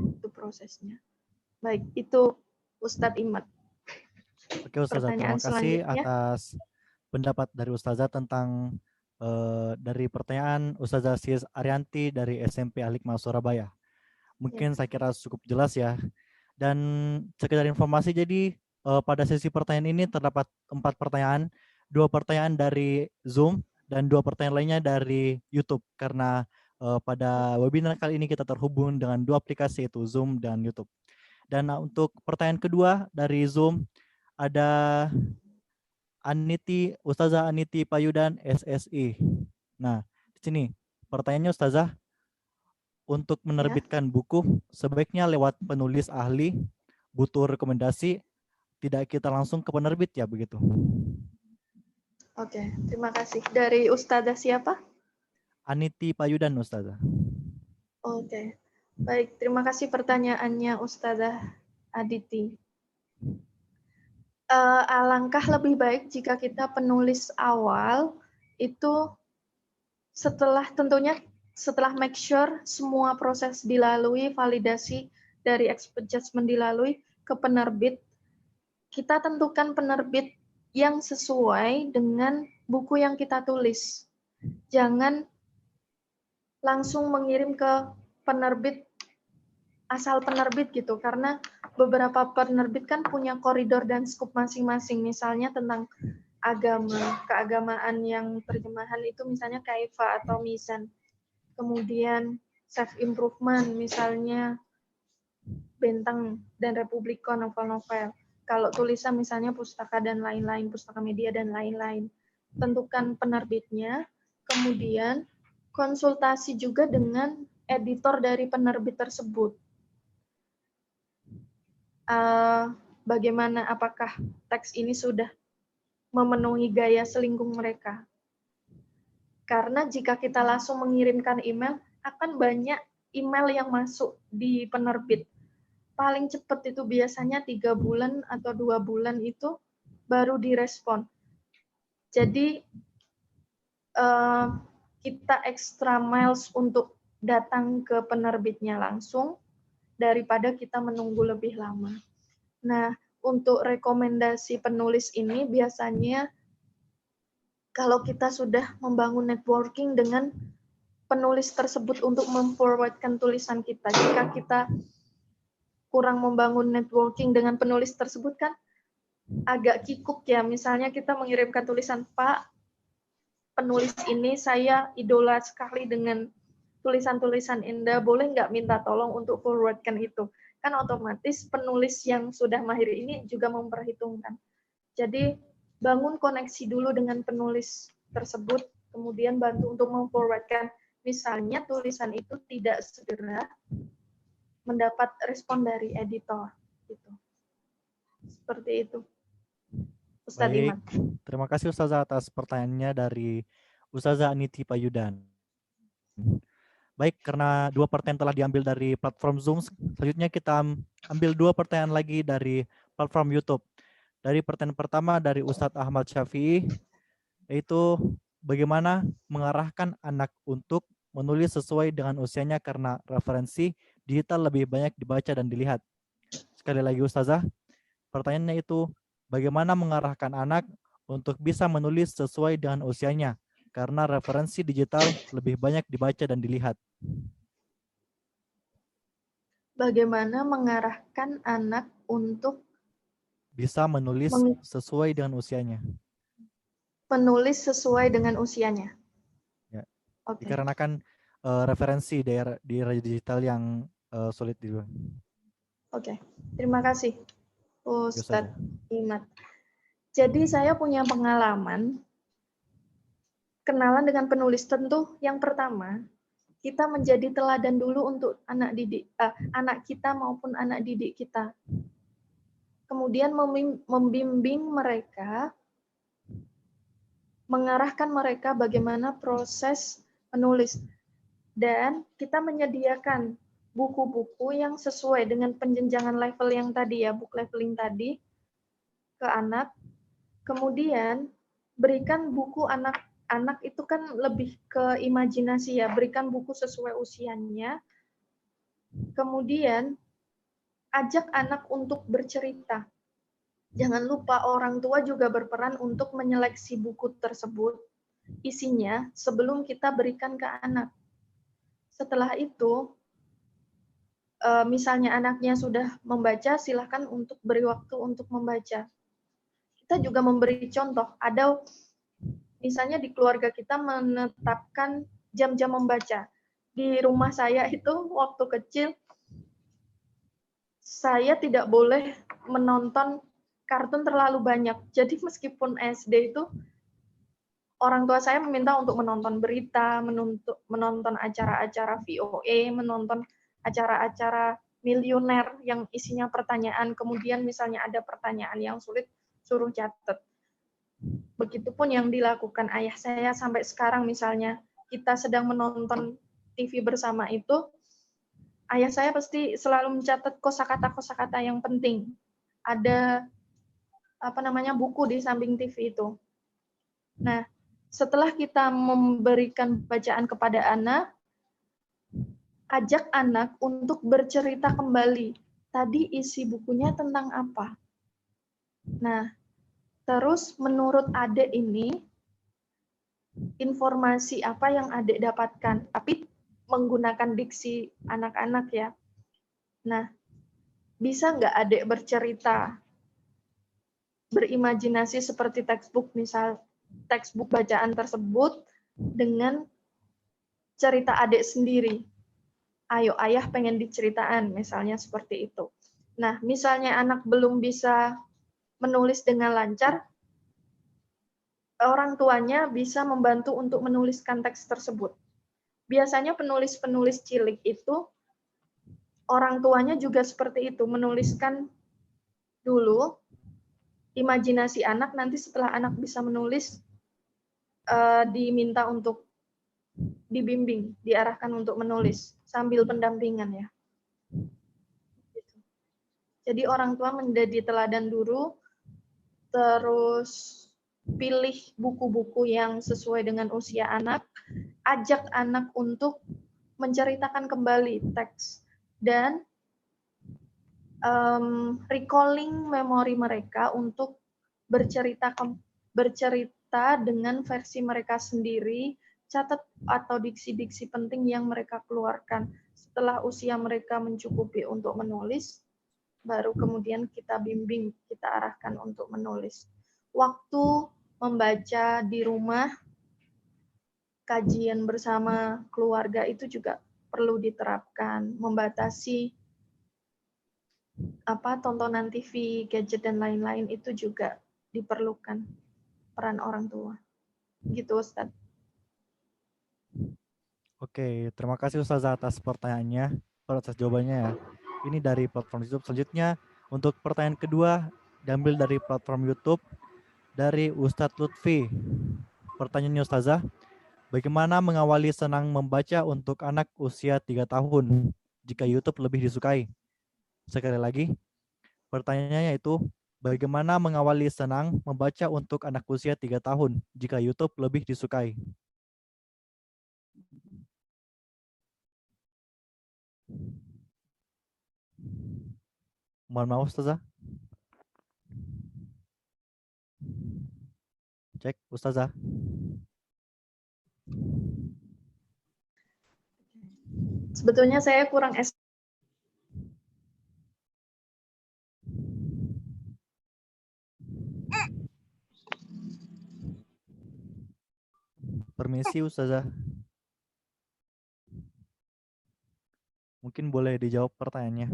itu prosesnya. Baik, itu Ustadz Imad. Oke Ustazah, terima kasih atas pendapat dari Ustazah tentang dari pertanyaan Ustazah Sis Arianti dari SMP Al-Hikmah Surabaya. Mungkin saya kira cukup jelas ya. Dan sekedar informasi, jadi pada sesi pertanyaan ini terdapat 4 pertanyaan, 2 pertanyaan dari Zoom dan 2 pertanyaan lainnya dari YouTube, karena pada webinar kali ini kita terhubung dengan 2 aplikasi, yaitu Zoom dan YouTube. Dan untuk pertanyaan kedua dari Zoom ada Ustazah Aniti Payudan SSI. Nah, di sini pertanyaannya Ustazah, untuk menerbitkan buku sebaiknya lewat penulis ahli, butuh rekomendasi, tidak kita langsung ke penerbit ya, begitu? Oke, terima kasih. Dari Ustazah siapa? Aniti Payudan, Ustazah. Oke. Baik, terima kasih pertanyaannya Ustazah Aditi. Alangkah lebih baik jika kita penulis awal itu tentunya setelah make sure semua proses dilalui, validasi dari expert judgment dilalui ke penerbit, kita tentukan penerbit yang sesuai dengan buku yang kita tulis. Jangan langsung mengirim ke penerbit asal penerbit gitu, karena beberapa penerbit kan punya koridor dan skop masing-masing, misalnya tentang agama, keagamaan yang terjemahan itu misalnya Kaifa atau Mizan. Kemudian self-improvement, misalnya Bentang dan Republiko, novel-novel. Kalau tulisan misalnya pustaka dan lain-lain, pustaka media dan lain-lain. Tentukan penerbitnya, kemudian konsultasi juga dengan editor dari penerbit tersebut. Bagaimana, apakah teks ini sudah memenuhi gaya selingkuh mereka? Karena jika kita langsung mengirimkan email, akan banyak email yang masuk di penerbit. Paling cepat itu biasanya 3 bulan atau 2 bulan itu baru direspon. Jadi kita extra miles untuk datang ke penerbitnya langsung daripada kita menunggu lebih lama. Nah, untuk rekomendasi penulis ini biasanya kalau kita sudah membangun networking dengan penulis tersebut untuk memforwardkan tulisan kita. Jika kita kurang membangun networking dengan penulis tersebut kan agak kikuk ya. Misalnya kita mengirimkan tulisan, Pak, penulis ini saya idola sekali dengan tulisan-tulisan Anda, boleh nggak minta tolong untuk forwardkan itu? Kan otomatis penulis yang sudah mahir ini juga memperhitungkan. Jadi bangun koneksi dulu dengan penulis tersebut, kemudian bantu untuk memforwardkan. Misalnya tulisan itu tidak segera mendapat respon dari editor. Gitu. Seperti itu. Ustaz Baik, Iman. terima kasih Ustazah atas pertanyaannya dari Ustazah Aniti Payudan. Baik, karena 2 pertanyaan telah diambil dari platform Zoom, selanjutnya kita ambil 2 pertanyaan lagi dari platform YouTube. Dari pertanyaan pertama dari Ustadz Ahmad Syafi'i, yaitu bagaimana mengarahkan anak untuk menulis sesuai dengan usianya karena referensi digital lebih banyak dibaca dan dilihat. Sekali lagi Ustazah, pertanyaannya itu bagaimana mengarahkan anak untuk bisa menulis sesuai dengan usianya karena referensi digital lebih banyak dibaca dan dilihat. Bagaimana mengarahkan anak untuk bisa menulis sesuai dengan usianya. Penulis sesuai dengan usianya. Ya. Okay. Dikarenakan referensi di era digital yang sulit di luar. Oke, terima kasih Ustadz Imat. Jadi saya punya pengalaman kenalan dengan penulis. Tentu yang pertama kita menjadi teladan dulu untuk anak kita maupun anak didik kita. Kemudian membimbing mereka, mengarahkan mereka bagaimana proses menulis. Dan kita menyediakan buku-buku yang sesuai dengan penjenjangan level yang tadi ya, book leveling tadi ke anak. Kemudian berikan buku anak itu kan lebih ke imajinasi ya, berikan buku sesuai usianya. Kemudian ajak anak untuk bercerita. Jangan lupa orang tua juga berperan untuk menyeleksi buku tersebut, isinya sebelum kita berikan ke anak. Setelah itu, misalnya anaknya sudah membaca, silahkan untuk beri waktu untuk membaca. Kita juga memberi contoh, ada misalnya di keluarga kita menetapkan jam-jam membaca. Di rumah saya itu waktu kecil, saya tidak boleh menonton kartun terlalu banyak. Jadi meskipun SD itu, orang tua saya meminta untuk menonton berita, menonton acara-acara VOA, menonton acara-acara milioner yang isinya pertanyaan, kemudian misalnya ada pertanyaan yang sulit, suruh catat. Begitupun yang dilakukan ayah saya sampai sekarang misalnya, kita sedang menonton TV bersama itu, ayah saya pasti selalu mencatat kosakata-kosakata yang penting. Ada buku di samping TV itu. Nah, setelah kita memberikan bacaan kepada anak, ajak anak untuk bercerita kembali. Tadi isi bukunya tentang apa? Nah, terus menurut adik ini, informasi apa yang adik dapatkan? Tapi menggunakan diksi anak-anak ya. Nah, bisa nggak adik bercerita, berimajinasi seperti textbook, misal textbook bacaan tersebut dengan cerita adik sendiri. Ayo ayah pengen diceritaan, misalnya seperti itu. Nah, misalnya anak belum bisa menulis dengan lancar, orang tuanya bisa membantu untuk menuliskan teks tersebut. Biasanya penulis-penulis cilik itu, orang tuanya juga seperti itu, menuliskan dulu, imajinasi anak, nanti setelah anak bisa menulis, diminta untuk dibimbing, diarahkan untuk menulis, sambil pendampingan ya. Jadi orang tua menjadi teladan dulu, terus pilih buku-buku yang sesuai dengan usia anak, ajak anak untuk menceritakan kembali teks, dan recalling memori mereka untuk bercerita dengan versi mereka sendiri, catat atau diksi-diksi penting yang mereka keluarkan. Setelah usia mereka mencukupi untuk menulis, baru kemudian kita bimbing, kita arahkan untuk menulis. Waktu membaca di rumah, kajian bersama keluarga itu juga perlu diterapkan, membatasi tontonan TV, gadget dan lain-lain itu juga diperlukan peran orang tua. Gitu Ustaz. Oke, terima kasih Ustazah atas pertanyaannya, atas jawabannya ya. Ini dari platform YouTube. Selanjutnya untuk pertanyaan kedua diambil dari platform YouTube dari Ustadz Lutfi. Pertanyaannya Ustazah, bagaimana mengawali senang membaca untuk anak usia 3 tahun jika YouTube lebih disukai? Sekali lagi, pertanyaannya yaitu bagaimana mengawali senang membaca untuk anak usia 3 tahun jika YouTube lebih disukai? Mohon maaf Ustazah. Cek Ustazah. Sebetulnya saya kurang Permisi Ustazah. Mungkin boleh dijawab pertanyaannya.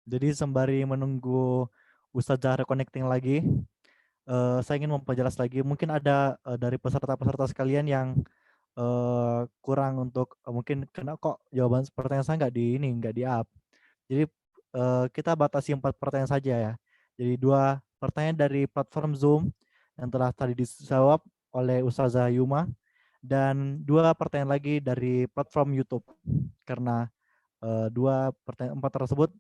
Jadi sembari menunggu Ustazah reconnecting lagi, saya ingin memperjelas lagi. Mungkin ada dari peserta-peserta sekalian yang kurang untuk mungkin kena kok jawaban pertanyaan saya nggak di up. Jadi kita batasi 4 pertanyaan saja ya. Jadi 2 pertanyaan dari platform Zoom yang telah tadi dijawab oleh Ustazah Yuma, dan 2 pertanyaan lagi dari platform YouTube, karena 4 tersebut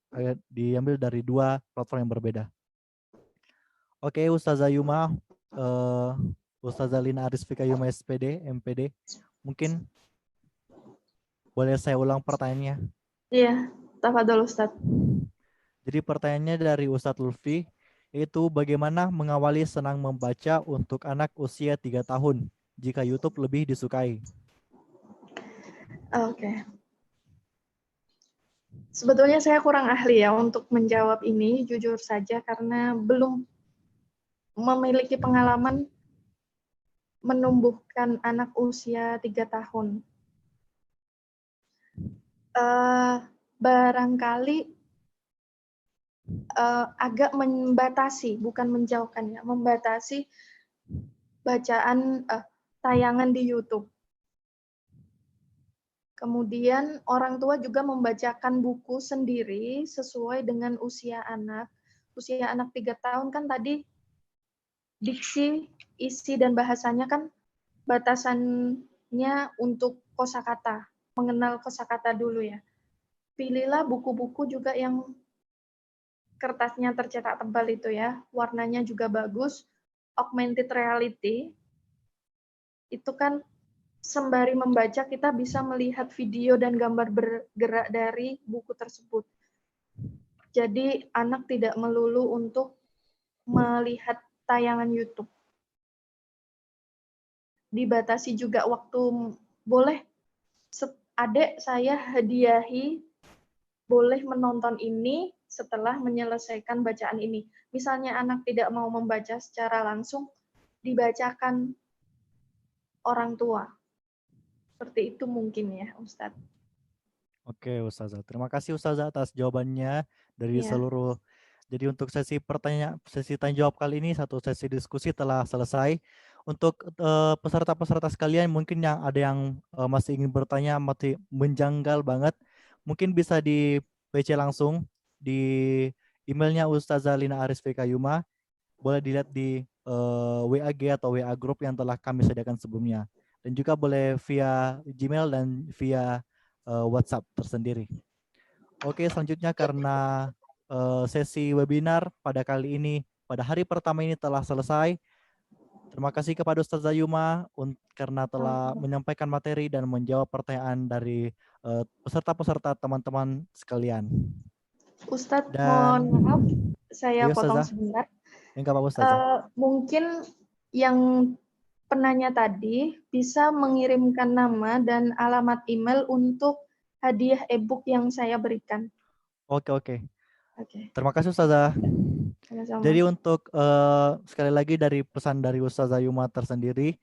diambil dari 2 platform yang berbeda. Oke, Ustazah Yuma, Ustazah Lina Arisfika Yuma SPD, MPD, mungkin boleh saya ulang pertanyaannya? Iya, tafadhol Ustaz. Jadi pertanyaannya dari Ustadz Lutfi, yaitu bagaimana mengawali senang membaca untuk anak usia 3 tahun jika YouTube lebih disukai? Oke. Sebetulnya saya kurang ahli ya untuk menjawab ini, jujur saja, karena belum memiliki pengalaman menumbuhkan anak usia 3 tahun. Barangkali agak membatasi, bukan menjauhkan ya, membatasi bacaan tayangan di YouTube. Kemudian orang tua juga membacakan buku sendiri sesuai dengan usia anak. Usia anak 3 tahun kan tadi diksi, isi, dan bahasanya kan batasannya untuk kosakata, mengenal kosakata dulu ya. Pilihlah buku-buku juga yang kertasnya tercetak tebal itu ya, warnanya juga bagus, augmented reality, itu kan sembari membaca kita bisa melihat video dan gambar bergerak dari buku tersebut. Jadi anak tidak melulu untuk melihat tayangan YouTube. Dibatasi juga waktu, boleh adik saya hadiahi boleh menonton ini setelah menyelesaikan bacaan ini. Misalnya anak tidak mau membaca secara langsung, dibacakan orang tua. Seperti itu mungkin ya, Ustadz. Oke, Ustazah. Terima kasih Ustazah atas jawabannya dari Iya. seluruh. Jadi untuk sesi tanya jawab kali ini, satu sesi diskusi telah selesai. Untuk peserta-peserta sekalian mungkin yang ada yang masih ingin bertanya, masih menjanggal banget, mungkin bisa di PC langsung di emailnya Ustazah Lina Aris VK Yuma. Boleh dilihat di WAG atau WA group yang telah kami sediakan sebelumnya. Dan juga boleh via Gmail dan via WhatsApp tersendiri. Oke, selanjutnya karena sesi webinar pada kali ini, pada hari pertama ini telah selesai. Terima kasih kepada Ustazah Yuma karena telah menyampaikan materi dan menjawab pertanyaan dari peserta-peserta teman-teman sekalian. Ustadz, Dan mohon maaf, saya ayo, potong Ustazah. sebentar. Enggak apa-apa, Ustazah. Mungkin yang penanya tadi bisa mengirimkan nama dan alamat email untuk hadiah e-book yang saya berikan. Oke. Oke. Terima kasih Ustazah. Sama-sama. Jadi untuk sekali lagi dari pesan dari Ustazah Yuma tersendiri,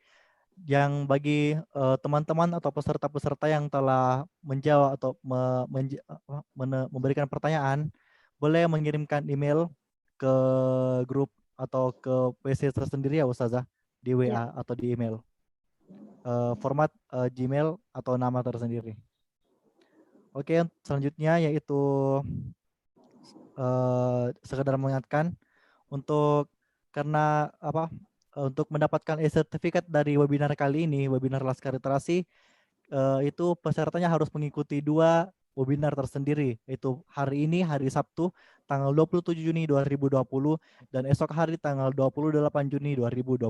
yang bagi teman-teman atau peserta-peserta yang telah menjawab atau memberikan pertanyaan, boleh mengirimkan email ke grup atau ke PC tersendiri ya Ustazah, di WA atau di email. Format Gmail atau nama tersendiri. Oke, selanjutnya yaitu sekedar mengingatkan untuk karena untuk mendapatkan e-sertifikat dari webinar kali ini, webinar Laskar Literasi, itu pesertanya harus mengikuti 2 webinar tersendiri, yaitu hari ini, hari Sabtu, tanggal 27 Juni 2020, dan esok hari tanggal 28 Juni 2020.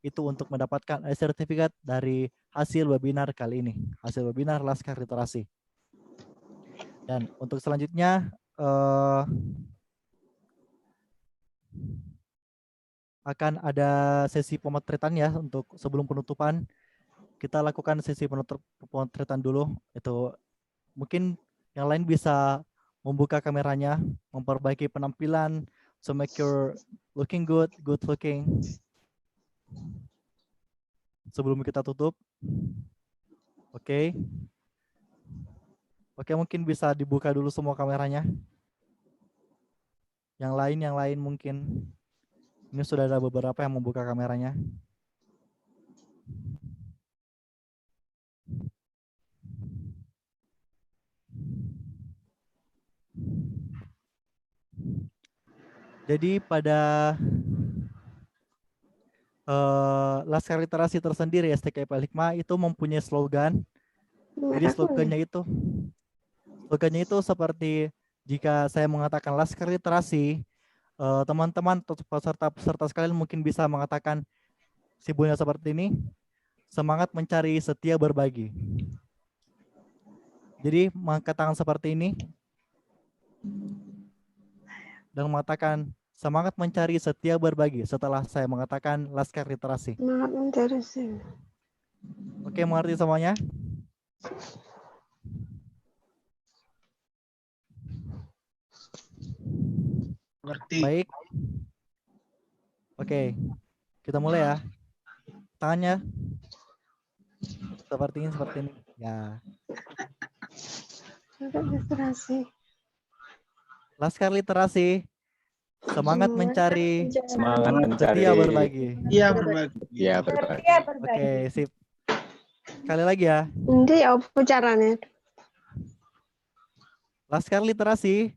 Itu untuk mendapatkan e-sertifikat dari hasil webinar kali ini, hasil webinar Laskar Literasi. Dan untuk selanjutnya, akan ada sesi pemotretan ya. Untuk sebelum penutupan kita lakukan sesi pemotretan dulu. Itu mungkin yang lain bisa membuka kameranya, memperbaiki penampilan, so make your looking good looking. Sebelum kita tutup. Oke, mungkin bisa dibuka dulu semua kameranya. Yang lain mungkin. Ini sudah ada beberapa yang membuka kameranya. Jadi pada Laskar Literasi tersendiri STKIP Al-Hikmah itu mempunyai slogan. Jadi slogannya itu seperti jika saya mengatakan Laskar Literasi, teman-teman atau peserta sekalian mungkin bisa mengatakan simbolnya seperti ini, semangat mencari, setia berbagi. Jadi mengangkat tangan seperti ini dan mengatakan semangat mencari, setia berbagi setelah saya mengatakan Laskar Literasi. Semangat mencari. Oke, mengerti semuanya? Mengerti. Baik. Oke, kita mulai ya. Tangannya seperti ini. Ya. Semangat literasi. Laskar Literasi, semangat mencari, Semangat mencari. setia berbagi. Iya berbagi. Iya, berbagi. Oke, sip. Sekali lagi ya. Nanti apa caranya? Laskar Literasi,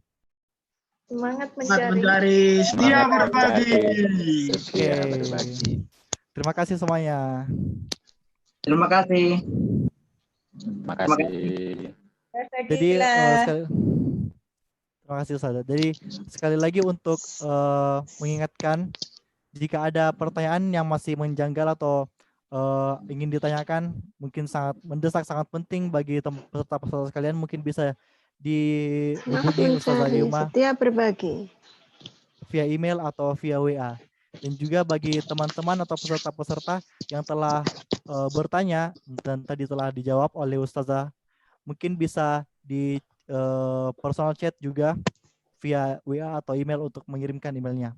Semangat Semangat mencari. mencari, setia Semangat berbagi. mencari, setia Oke. berbagi. Terima kasih semuanya. Terima kasih. Terima kasih. Jadi terima kasih Ustazah. Jadi sekali lagi untuk mengingatkan, jika ada pertanyaan yang masih menjanggal atau ingin ditanyakan, mungkin sangat mendesak, sangat penting bagi peserta-peserta sekalian, mungkin bisa dihubungi Ustazah Mencari, Liuma setia berbagi. via email atau via WA. Dan juga bagi teman-teman atau peserta-peserta yang telah bertanya dan tadi telah dijawab oleh Ustazah, mungkin bisa di personal chat juga via WA atau email untuk mengirimkan emailnya.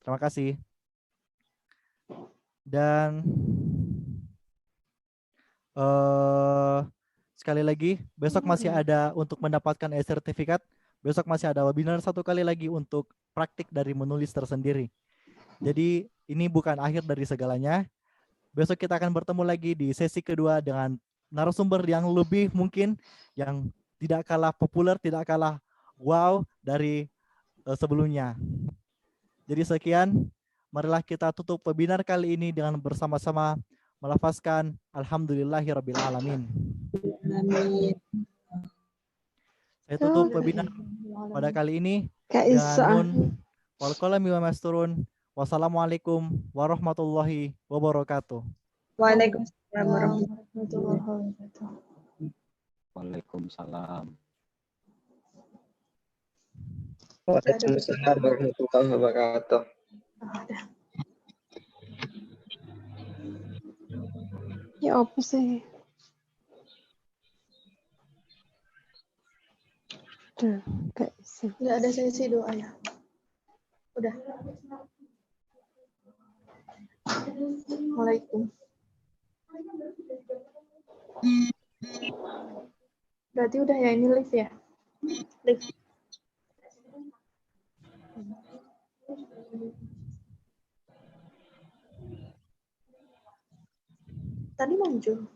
Terima kasih. Dan sekali lagi, besok masih ada untuk mendapatkan e-sertifikat. Besok masih ada webinar 1 kali lagi untuk praktik dari menulis tersendiri. Jadi ini bukan akhir dari segalanya. Besok kita akan bertemu lagi di sesi kedua dengan narasumber yang lebih mungkin, yang tidak kalah populer, tidak kalah wow dari sebelumnya. Jadi sekian, marilah kita tutup webinar kali ini dengan bersama-sama melafazkan Alhamdulillahirabbil alamin. Saya tutup webinar pada kali ini dengan nun wal qalami wa masturun. Wassalamualaikum warahmatullahi wabarakatuh. Waalaikumsalam warahmatullahi wabarakatuh. Waalaikumsalam. Waalaikumsalam warahmatullahi wabarakatuh. Ya apa sih? Udah, Nggak ada sesi doa ya. Udah. Assalamualaikum. Berarti udah ya, ini live ya? Live. Tadi muncul.